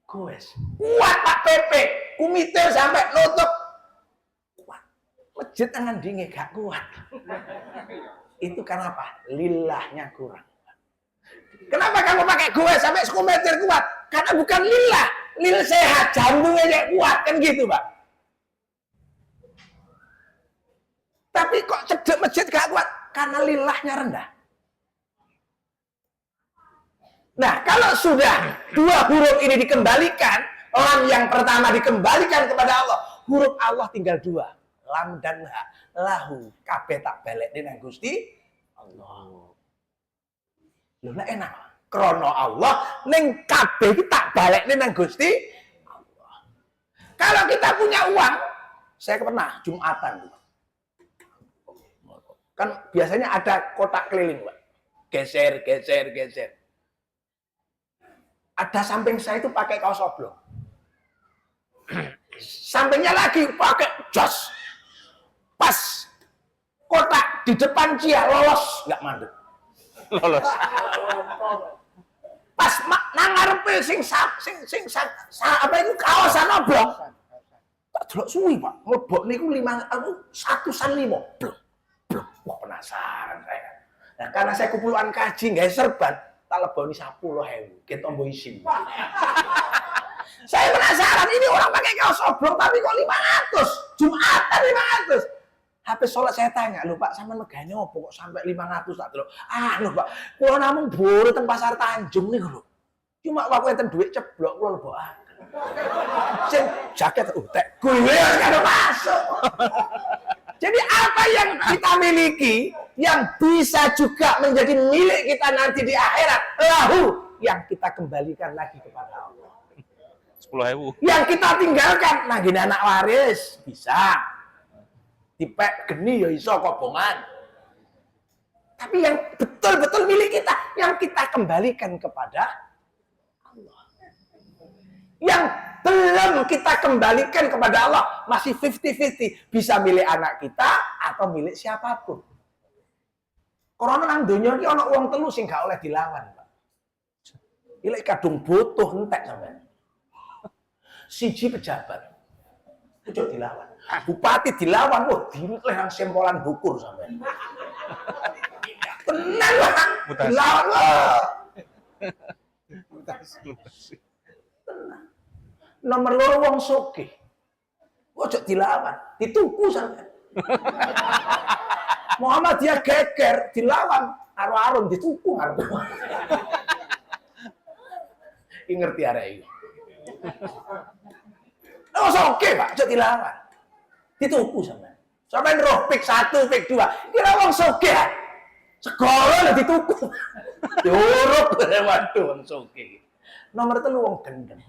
Speaker 1: Goes. Kuat Pak PP. Kumite sampai nutup. Kuat. Masjid tangan dingin gak kuat. Itu kenapa? Lillahnya kurang. Kenapa kamu pakai goes sampai 10 meter kuat? Karena bukan lillah. Lil sehat, jantungnya kuat. Kan gitu, Pak. Tapi kok cedek masjid gak kuat? Karena lillahnya rendah. Nah, kalau sudah 2 huruf ini dikembalikan, lam yang pertama dikembalikan kepada Allah, huruf Allah tinggal 2, lam dan ha, lahu, kabeh tak balik nang Gusti Allah. Lho lah enak. Krono Allah ning kabeh iki tak balik nang Gusti Allah. Kalau kita punya uang, saya pernah Jumatan. Kan biasanya ada kotak keliling, Pak. Geser. Ada samping saya itu pakai kaos oblong. Sampingnya lagi pakai jas. Pas kotak di depan dia lolos, nggak mandek.
Speaker 5: Lolos.
Speaker 1: Pas nang ngarepe sing apa itu kaosan oblong. Tak delok suwi, Pak. Mlebok niku 105. Blok. Wah, penasaran saya. Nah, karena saya kumpulan kaji nggak serban, tak leboni 10.000, kita tombo isin. Saya penasaran, ini orang pakai kaos oblong tapi kok 500? Jumatan 500. Habis sholat saya tanya, lho Pak, sama megane opo kok sampai 500 tak lho. Lho Pak, kula namung buru teng Pasar Tanjung niku lho. Cuma waktu enten duit ceblok kula lebokaken. Sing jaket tek gue kan masuk. Jadi apa yang kita miliki yang bisa juga menjadi milik kita nanti di akhirat, lahu yang kita kembalikan lagi kepada Allah.
Speaker 5: 10.000.
Speaker 1: Yang kita tinggalkan nggih anak waris bisa. Dipek geni ya iso kobongan. Tapi yang betul-betul milik kita, yang kita kembalikan kepada Allah. Yang belum kita kembalikan kepada Allah, masih 50-50. Bisa milik anak kita atau milik siapapun. Karena nang donya iki ana wong telu sing gak oleh dilawan, Pak. Iki kadung butuh entek sampean. siji pejabat. Ojo dilawan. Bupati dilawan, wah dileh nang sempolan bukur sampean. Tenang lah.
Speaker 5: Mutasi.
Speaker 1: Dilawan wah.
Speaker 6: Mutasi.
Speaker 1: Nomor loro wong sugih. Ojo dilawan, dituku sampean. Muhammadiyah geger dilawan, aro-aro dituku arep. Iki ngerti arek iki. Oh, oke, Pak, ojo dilawan. Dituku sampean. Sampean roh pik 1, pik 2. Kira wong sugih. Segala lah dituku. Diurup waduh wong sugih. Nomor 3 wong gendeng.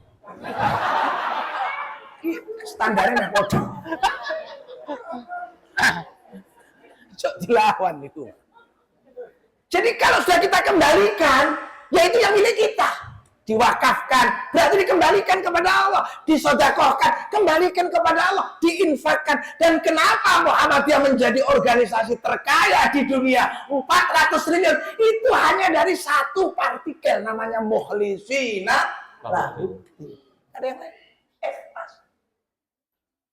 Speaker 1: Standarnya nek padha. Cok dilawan itu. Jadi kalau sudah kita kembalikan, ya itu yang milik kita. Diwakafkan, berarti dikembalikan kepada Allah. Disedekahkan, kembalikan kepada Allah. Diinfakkan. Dan kenapa Muhammadiyah menjadi organisasi terkaya di dunia? 400 triliun. Itu hanya dari satu partikel namanya mukhlisina lahuddin. Ada yang lain? Ikhlas.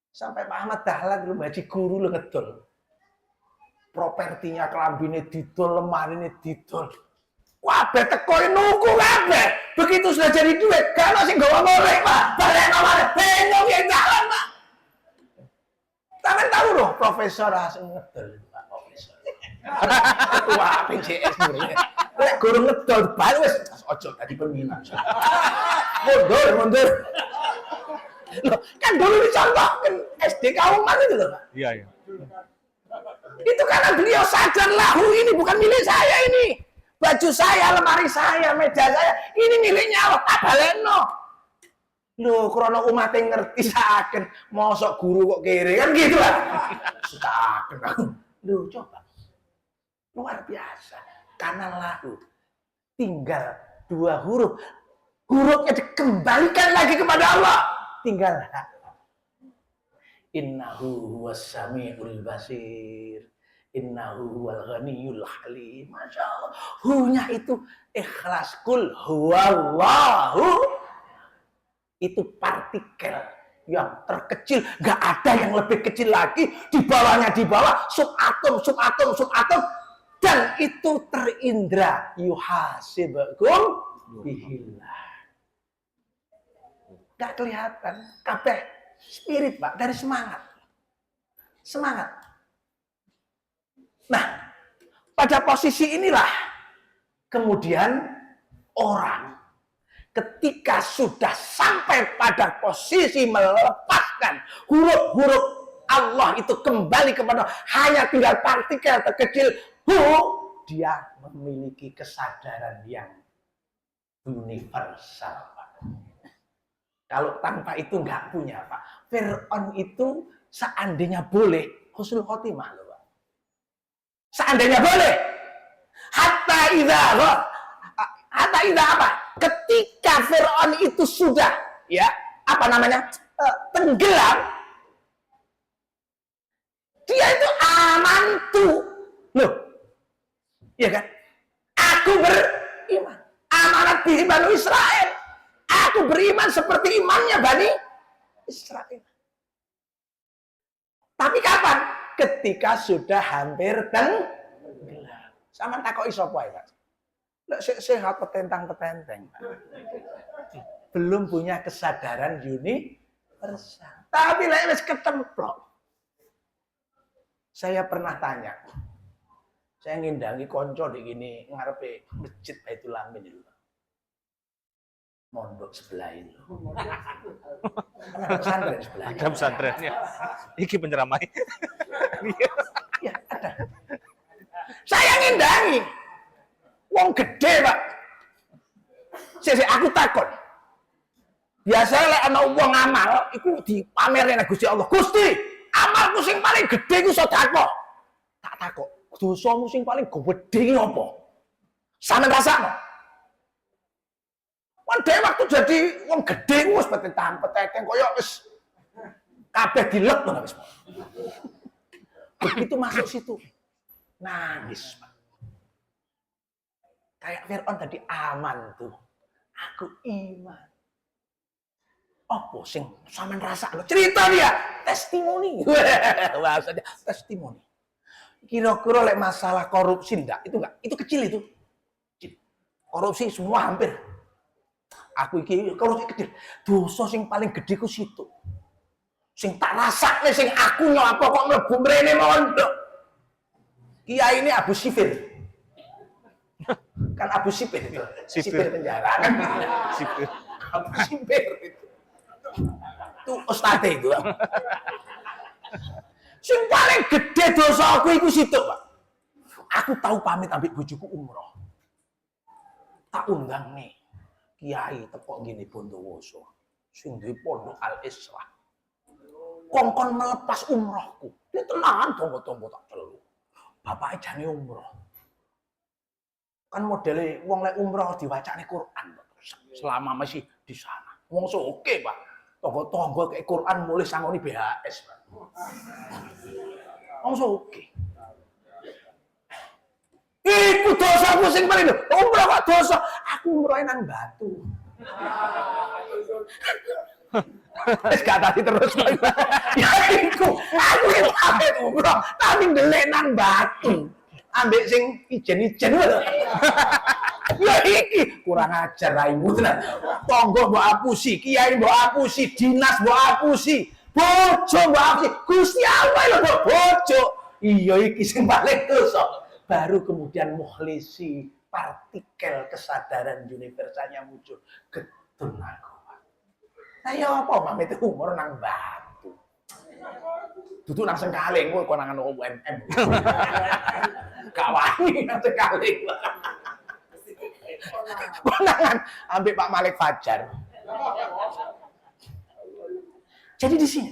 Speaker 1: Sampai Pak Ahmad Dahlan lu haji guru lu ngedol. Propertinya kelambine didol, lemarine didol. Kabeh teko nuku kabeh. Begitu sudah jadi duit, kalau sing gawa ngorek, Pak. Balik nomor bingung ya jalan, Pak. Tapi tahu loh Profesor Hasan ngedol, Pak Profesor. Ketua PJS murid. Lek guru ngedol balik wis ojo tadi pembina. Mundur. Loh, kan dulu dicontohkan SD Kauman itu loh, Pak.
Speaker 5: Iya, iya.
Speaker 1: Itu karena beliau sadar lahu ini bukan milik saya ini. Baju saya, lemari saya, meja saya, ini miliknya Allah. Tabaleno. Loh, krono umat yang ngerti saken, mosok guru kok kere kan gitu lah. Saken. Loh, coba. Luar biasa. Karena lahu tinggal 2 huruf. Hurufnya dikembalikan lagi kepada Allah. Tinggal innahu huwas samiul basir, innahu huwal ghaniyul halim. Masya Allah, hunya itu ikhlas. Kul huwallahu, itu partikel yang terkecil, gak ada yang lebih kecil lagi. Di bawahnya di bawah subatom, dan itu terindra. Yuhasibakum bihillah. Gak kelihatan, kabeh spirit, Pak, dari semangat. Nah, pada posisi inilah kemudian orang ketika sudah sampai pada posisi melepaskan huruf-huruf Allah itu kembali kepada hanya tinggal partikel terkecil, dia memiliki kesadaran yang universal, Pak. Kalau tanpa itu nggak punya, Pak. Fir'aun itu seandainya boleh husnul khotimah loh, Pak. Seandainya boleh. Hatta idza apa? Ketika Fir'aun itu sudah tenggelam, dia itu amantu. Loh. Iya kan? Aku beriman. Amanat bihi Bani Israel. Aku beriman seperti imannya Bani Israel. Tapi kapan? Ketika sudah hampir tenggelam. Sama takoki sapa ya, Pak? Lek sehat petentang-petenteng, Pak. Belum punya kesadaran universal. Tapi lek wis ketemplok. Saya pernah tanya. Saya ngindangi konco di gini ngarepe masjid Baitul Amin itu. Mondok sebelah itu. Ada pesantren sebelah.
Speaker 5: Ada pesantrennya. Iki penceramai.
Speaker 1: Ya, ada. Saya ngindangi. Wong gede, Pak. Aku takut. Biasanya lek ana wong amal iku dipamerne Gusti Allah. Gusti, amalku sing paling gede iku sedekah. Tak takut. Dosamu sing paling gedhe apa? Sampeyan rasakno. Wan waktu jadi wong gede wis petentang-petenteng koyo wis kabeh dilep to wis. Begitu masuk situ nangis, Pak. Kayak Fir'aun tadi aman tuh. Aku iman. Apa sing sampean rasakno? Cerita dia, testimoni. Bahasanya testimoni. Kira-kira lek masalah korupsi ndak? Itu enggak? Itu kecil itu. Kecil. Korupsi semua hampir. Aku iki korupsi kecil. Dosa sing paling gede ku situ. Sing tak rasakne sing aku nyapa kok mlebu mrene mondok. Kiai ini Abu Sifir. Kan Abu Sifir itu. Sifir penjara kan.
Speaker 5: Sipir.
Speaker 1: Abu Sifir itu. Itu ustadz itu. Sing paling gede dosa aku iku situ, Pak. Aku tahu pamit ambek bojoku umroh. Tak undang nih kiai teko gini Bondowoso. Sing duwe pondok Al Islah. Kongkon melepas umrohku. Dia tenanan tonggo-tonggo tak telu. Bapaknya jane umroh. Kan modelnya wong lek umroh diwacane Quran selama masih di sana. Wong soke, Pak. Tonggo-tonggo kayak Quran mulai sangoni BHS, Pak. Wong soke. Iku dosaku sing paling lho. Umroh kok dosa. Aku umroh nang Batu. Wis gak tadi terus. Ya iku, aku iki pamit umroh, tapi ndelik nang Batu. Ambek sing ijen-ijen lho. Ya iki kurang ajar raimu tenan. Tonggo mbok apusi, kiai mbok apusi, dinas mbok apusi, bojo mbok apusi. Gusti Allah lho mbok bojo. Iya iki sing paling dosa. Baru kemudian mukhlisi, partikel kesadaran universalnya muncul. Getun aku. Nah ya apa pamit umur nang Batu. Duduk nang Sengkaling kowe konangan UMM. Kawani nang Sengkaling. Konangan ambek Pak Malik Fajar. Jadi di sini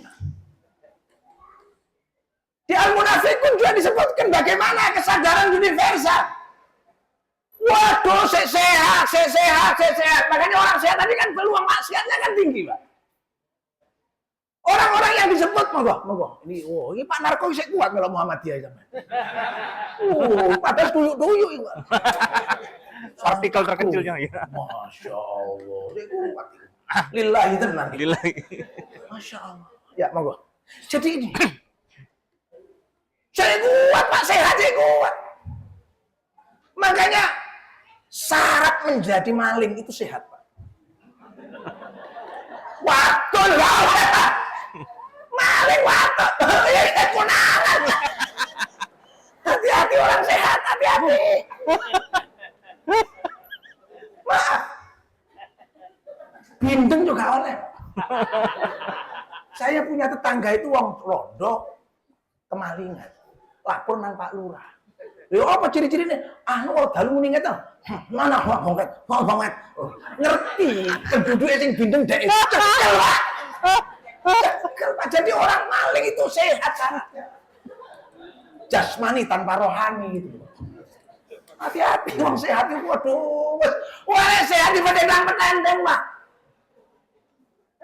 Speaker 1: di Al-Munafiqun juga disebutkan bagaimana kesadaran universal. Waduh, sehat. Makanya orang sehat tadi kan peluang maksiatnya kan tinggi, Pak. Orang-orang yang disebut, monggo. Ini Pak Narko bisa kuat kalau Muhammadiyah sama. Padahal tuyuk-tuyuk itu.
Speaker 5: Partikel terkecilnya ya.
Speaker 1: Masya Allah, dia kuat. Lillahi tenan.
Speaker 5: Lillahi.
Speaker 1: Masya Allah. Ya, monggo. Jadi ini. Saya kuat, Pak, sehat saya kuat. Makanya syarat menjadi maling itu sehat, Pak. Watul, maling watul. Ya konangan. Hati-hati orang sehat, hati-hati. Maaf. Bindeng juga oleh. Saya punya tetangga itu wong Rondo kemalingan. Lapor nang Pak Lurah. Lha apa ciri-cirine? Kalau dalu muni ngeten. Mana wong banget. Ngerti keduduke sing bindeng dek cekel, Pak. Cekel, Pak. Jadi orang maling itu sehat syaratnya. Jasmani tanpa rohani gitu. Hati-hati wong sehat itu waduh. Wah, sehat di petendang-petendang, Pak.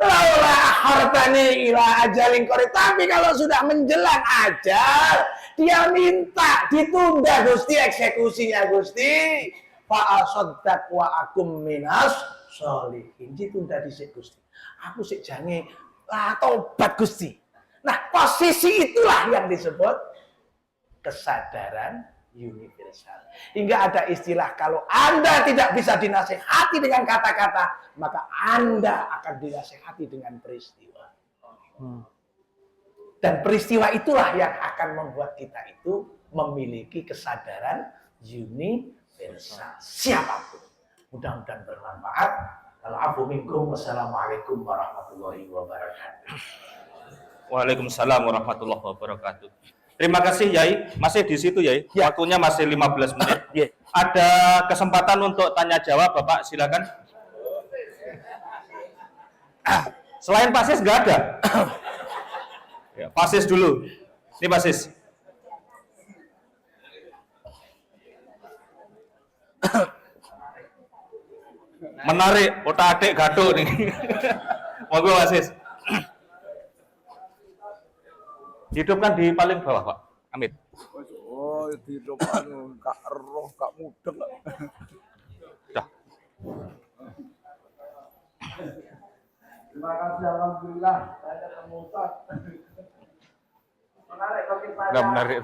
Speaker 1: Laula hartani ila ajalin qori. Tapi kalau sudah menjelang ajal, dia minta ditunda Gusti eksekusinya Gusti. Fa asaddaq wa akum minas sholihin. Ditunda dhisik Gusti. Aku sik jange tobat Gusti. Nah, posisi itulah yang disebut kesadaran universal. Hingga ada istilah kalau Anda tidak bisa dinasehati dengan kata-kata, maka Anda akan dinasehati dengan peristiwa. Dan peristiwa itulah yang akan membuat kita itu memiliki kesadaran universal. Siapapun. Mudah-mudahan bermanfaat. Kalau afu minkum, wassalamualaikum warahmatullahi wabarakatuh.
Speaker 2: Waalaikumsalam warahmatullahi wabarakatuh. Terima kasih Yai, masih di situ Yai.
Speaker 1: Ya.
Speaker 2: Waktunya masih 15 menit.
Speaker 1: Ya.
Speaker 2: Ada kesempatan untuk tanya jawab Bapak, silakan. Selain Pasis nggak ada. Ya, Pasis dulu. Ini Pasis. Menarik, otak adik gaduh nih. Monggo Pasis. Hidupkan di paling bawah, Pak. Amit.
Speaker 6: Oh, hidup anu kak roh kak mudeng.
Speaker 2: Dah.
Speaker 6: Terima kasih, alhamdulillah saya ketemu Ustaz. Menarik bagi saya.
Speaker 5: Nggak menarik.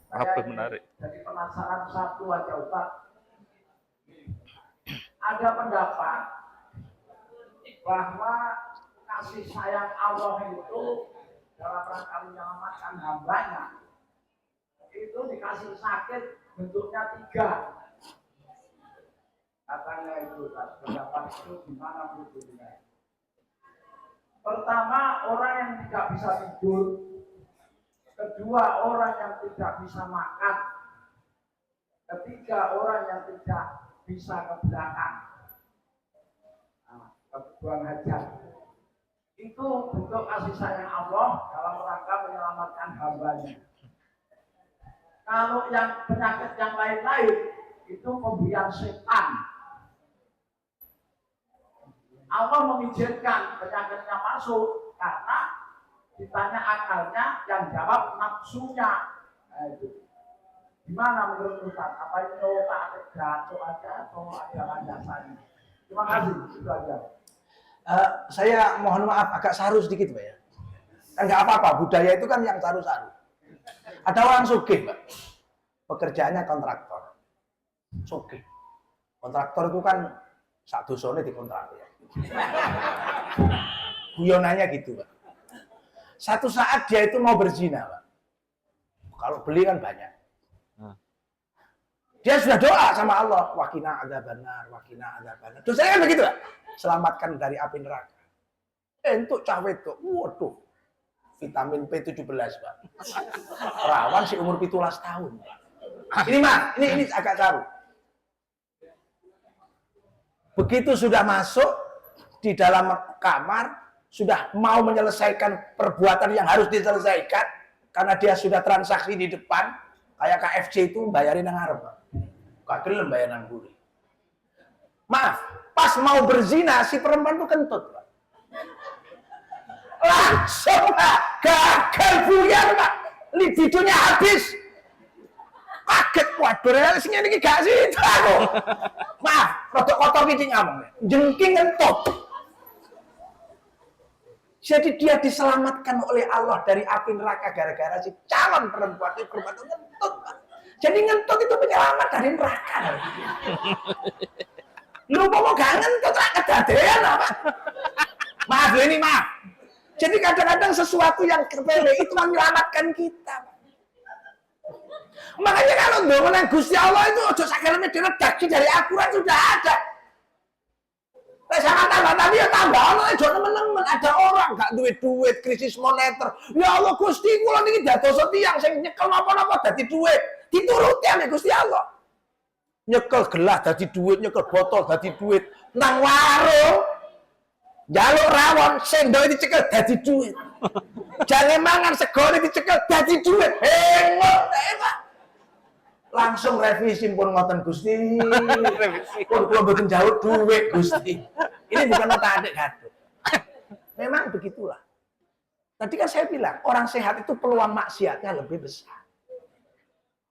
Speaker 6: Saya
Speaker 5: Apa menarik?
Speaker 6: jadi penasaran satu aja Ustaz. Ada pendapat bahwa kasih sayang Allah itu dalam rangka menyelamatkan hambanya itu dikasih sakit bentuknya 3. Katanya itu pendapat itu gimana Bu? Pertama, orang yang tidak bisa tidur. Kedua, orang yang tidak bisa makan. Ketiga, orang yang tidak bisa ke belakang. Kebuang hajat. Itu bentuk kasih sayang Allah dalam rangka menyelamatkan hambanya. Kalau yang penyakit yang lain-lain itu pemberian setan. Allah mengizinkan penyakitnya masuk karena ditanya akalnya, yang jawab nafsunya. Nah, itu. Gimana menurut Ustaz? Apa itu tak jatuh aja atau ada landasannya? Terima kasih, itu aja.
Speaker 1: Saya mohon maaf agak saru sedikit Pak ya. Kan nggak apa-apa, budaya itu kan yang saru-saru. Ada orang sugih Pak, pekerjaannya kontraktor. Sugih. Kontraktor itu kan sak dosane dikontrak ya. Guyonannya gitu Pak. Satu saat dia itu mau berzina Pak. Kalau beli kan banyak. Dia sudah doa sama Allah, wakina adzabannar, wakina adzabannar. Dosanya kan begitu Pak. Selamatkan dari api neraka. Entuk cah wedok, waduh. Vitamin B17 Pak. Rawan si umur 17 tahun. Ini Mas, ini agak saru. Begitu sudah masuk di dalam kamar, sudah mau menyelesaikan perbuatan yang harus diselesaikan, karena dia sudah transaksi di depan, kayak KFC itu bayarin nang ngarep. Gak gelem bayar nang mburi. Maaf, pas mau berzina si perempuan itu kentut, Pak. Langsung Pak, gagal buyar Pak. Libidonya habis. Kaget, waduh realisnya ini gak sih aku. Maaf, rodok kotor iki ngomong. Jengking kentut. Jadi dia diselamatkan oleh Allah dari api neraka gara-gara si calon perempuan itu berbuat ngentut, Pak. Jadi ngentut itu penyelamat dari neraka. Lu mau gak ngentut lah kedadean apa? Maaf ini maaf. Jadi kadang-kadang sesuatu yang sepele itu menyelamatkan kita, Pak. Makanya kalau ndonga Gusti Allah itu ojo sakeleme diredaksi dari Al-Qur'an sudah ada. Lah sama tambah tadi ya tambah ono aja temen-temen ada orang gak duit krisis moneter. Ya Allah Gusti kula niki dados tiyang sing nyekel napa-napa dadi duit. Dituruti ambek Gusti Allah. Nyekel gelas dadi duit, nyekel botol dadi duit. Nang warung jaluk rawon sendok dicekel dadi duit. Jangan mangan segone dicekel dadi duit. Hengok Pak. Langsung revisi pun ngoten Gusti. Pun kula mboten jauh duit Gusti. Ini bukan otak adik gaduh. Memang begitulah. Tadi kan saya bilang, orang sehat itu peluang maksiatnya lebih besar.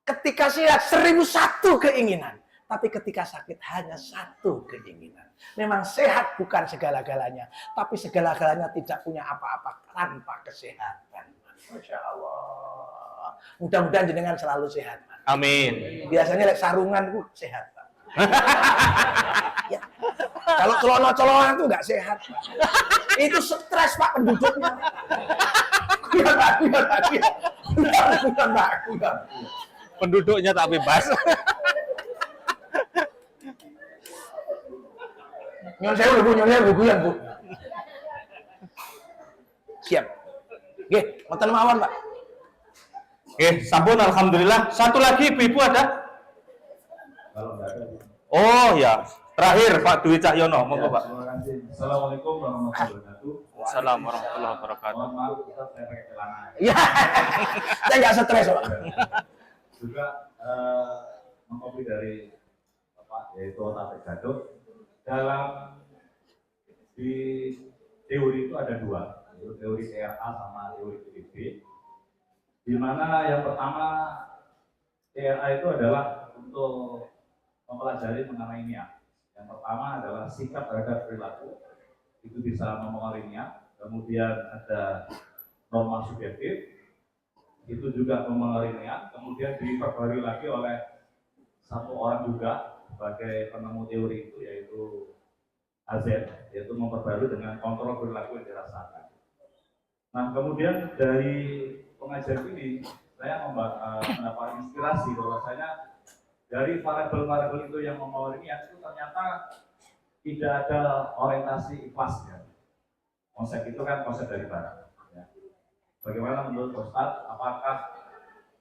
Speaker 1: Ketika sehat 1001 keinginan, tapi ketika sakit hanya 1 keinginan. Memang sehat bukan segala-galanya, tapi segala-galanya tidak punya apa-apa tanpa kesehatan. Masya Allah. Mudah-mudahan jenengan selalu sehat.
Speaker 2: Amin.
Speaker 1: Biasanya sarungan itu sehat, Pak. Ya. Kalau celana-celana itu nggak sehat, Pak. Itu stres Pak penduduknya.
Speaker 5: Penduduknya tak bebas.
Speaker 1: Nyon sewu Bu, nyon sewu guyon Bu. Siap. Nggih, ngoten mawon, Pak.
Speaker 2: Sampun alhamdulillah. Satu lagi ibu-ibu ada?
Speaker 7: Kalau nggak ada.
Speaker 2: Oh ya, terakhir Pak Dwi Cahyono, monggo Pak.
Speaker 7: Terima kasih. Assalamualaikum warahmatullahi wabarakatuh.
Speaker 2: Assalamualaikum warahmatullahi wabarakatuh.
Speaker 7: Mohon maaf, kita saya pakai celana.
Speaker 1: Ya. Saya nggak stres, Pak.
Speaker 7: Juga mengkopi dari Bapak yaitu Otak Gaduh. Dalam di teori itu ada 2, yaitu teori TRA sama teori PDB. Di mana yang pertama TRA itu adalah untuk mempelajari mengenai niat. Yang pertama adalah sikap terhadap perilaku, itu bisa memengaruhi niat. Kemudian ada norma subjektif, itu juga memengaruhi niat. Kemudian diperbarui lagi oleh satu orang juga sebagai penemu teori itu, yaitu AZ, yaitu memperbarui dengan kontrol perilaku yang dirasakan. Nah, kemudian dari pengajian ini saya mendapat inspirasi bahwasanya dari variabel-variabel itu yang mempengaruhi niat itu ternyata tidak ada orientasi ikhlas ya. Konsep itu kan konsep dari barat. Ya. Bagaimana menurut Ustadz, apakah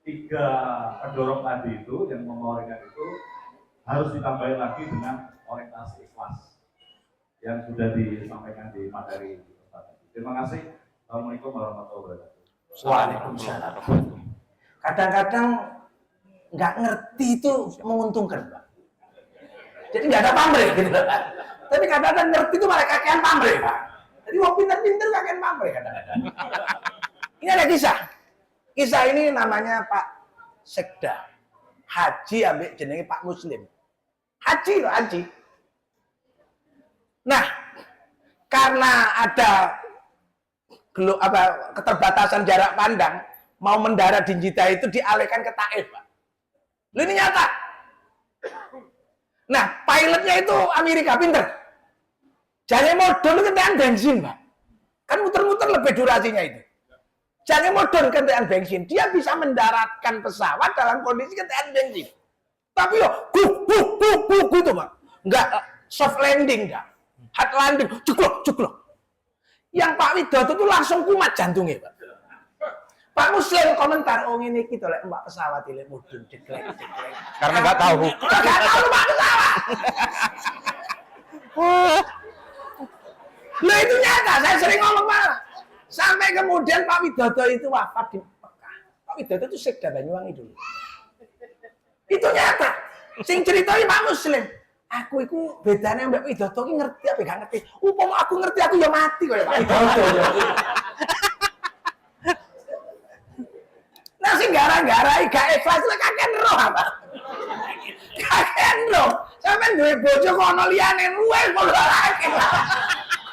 Speaker 7: 3 pendorong tadi itu yang mempengaruhi niat itu harus ditambahin lagi dengan orientasi ikhlas yang sudah disampaikan di materi Ustadz. Terima kasih. Assalamualaikum warahmatullahi wabarakatuh.
Speaker 1: Waalaikumsalam. Kadang-kadang nggak ngerti itu menguntungkan, Pak. Jadi nggak ada pamrih gitu, Pak. Tapi kadang-kadang ngerti itu malah kakean pamrih, Pak. Jadi mau pinter-pinter kakean pamrih kadang-kadang. Ini ada kisah. Kisah ini namanya Pak Sekda. Haji ambil jenenge Pak Muslim. Haji loh, haji. Nah, karena ada keterbatasan jarak pandang, mau mendarat di Jeddah itu dialihkan ke Taif, Pak. Loh, ini nyata. Nah, pilotnya itu Amerika, pinter. Jangan modal kendaraan bensin, Pak. Kan muter-muter lebih durasinya itu. Jangan modal kendaraan bensin. Dia bisa mendaratkan pesawat dalam kondisi kendaraan bensin. Tapi yo, gitu, Pak. Enggak soft landing, enggak. Hard landing, cuklok. Yang Pak Widodo itu langsung kumat jantungnya, Pak. Pak Muslim komentar, oh ini kita lek mbak pesawat ini mudun ceklek.
Speaker 5: Karena nggak tahu.
Speaker 1: Nggak tahu mbak pesawat. Loh itu nyata, saya sering ngomong Pak. Sampai kemudian Pak Widodo itu wafat di Mekah. Pak Widodo itu Sekda Banyuwangi dulu. Itu nyata. Sing ceritanya Pak Muslim. Aku itu bedanya Mbak Widodo ini ngerti apa gak ngerti. Umpama aku ngerti aku ya mati kok ya Pak Widodo. Nah sing gara-gara gak ikhlas lek kakek roh apa? Kakek roh. Sampeyan duwe bojo kono liyane luwe padha lagi.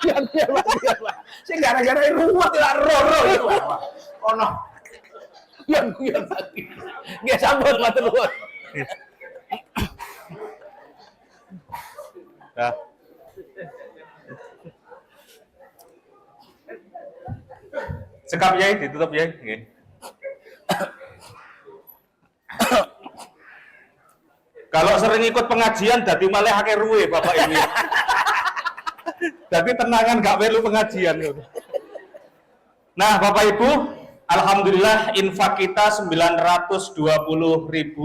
Speaker 1: Ya. Sing gara-gara ruwet ya roh itu. Ono. Yang lagi. Nggih sambut matur nuwun.
Speaker 5: Nah. Sekap ya, ditutup ya. Nggih. Kalau sering ikut pengajian dadi malah akeh ruwe Bapak ini. Dadi tenangan gak perlu pengajian. Nah, Bapak Ibu, alhamdulillah infak kita Rp920.000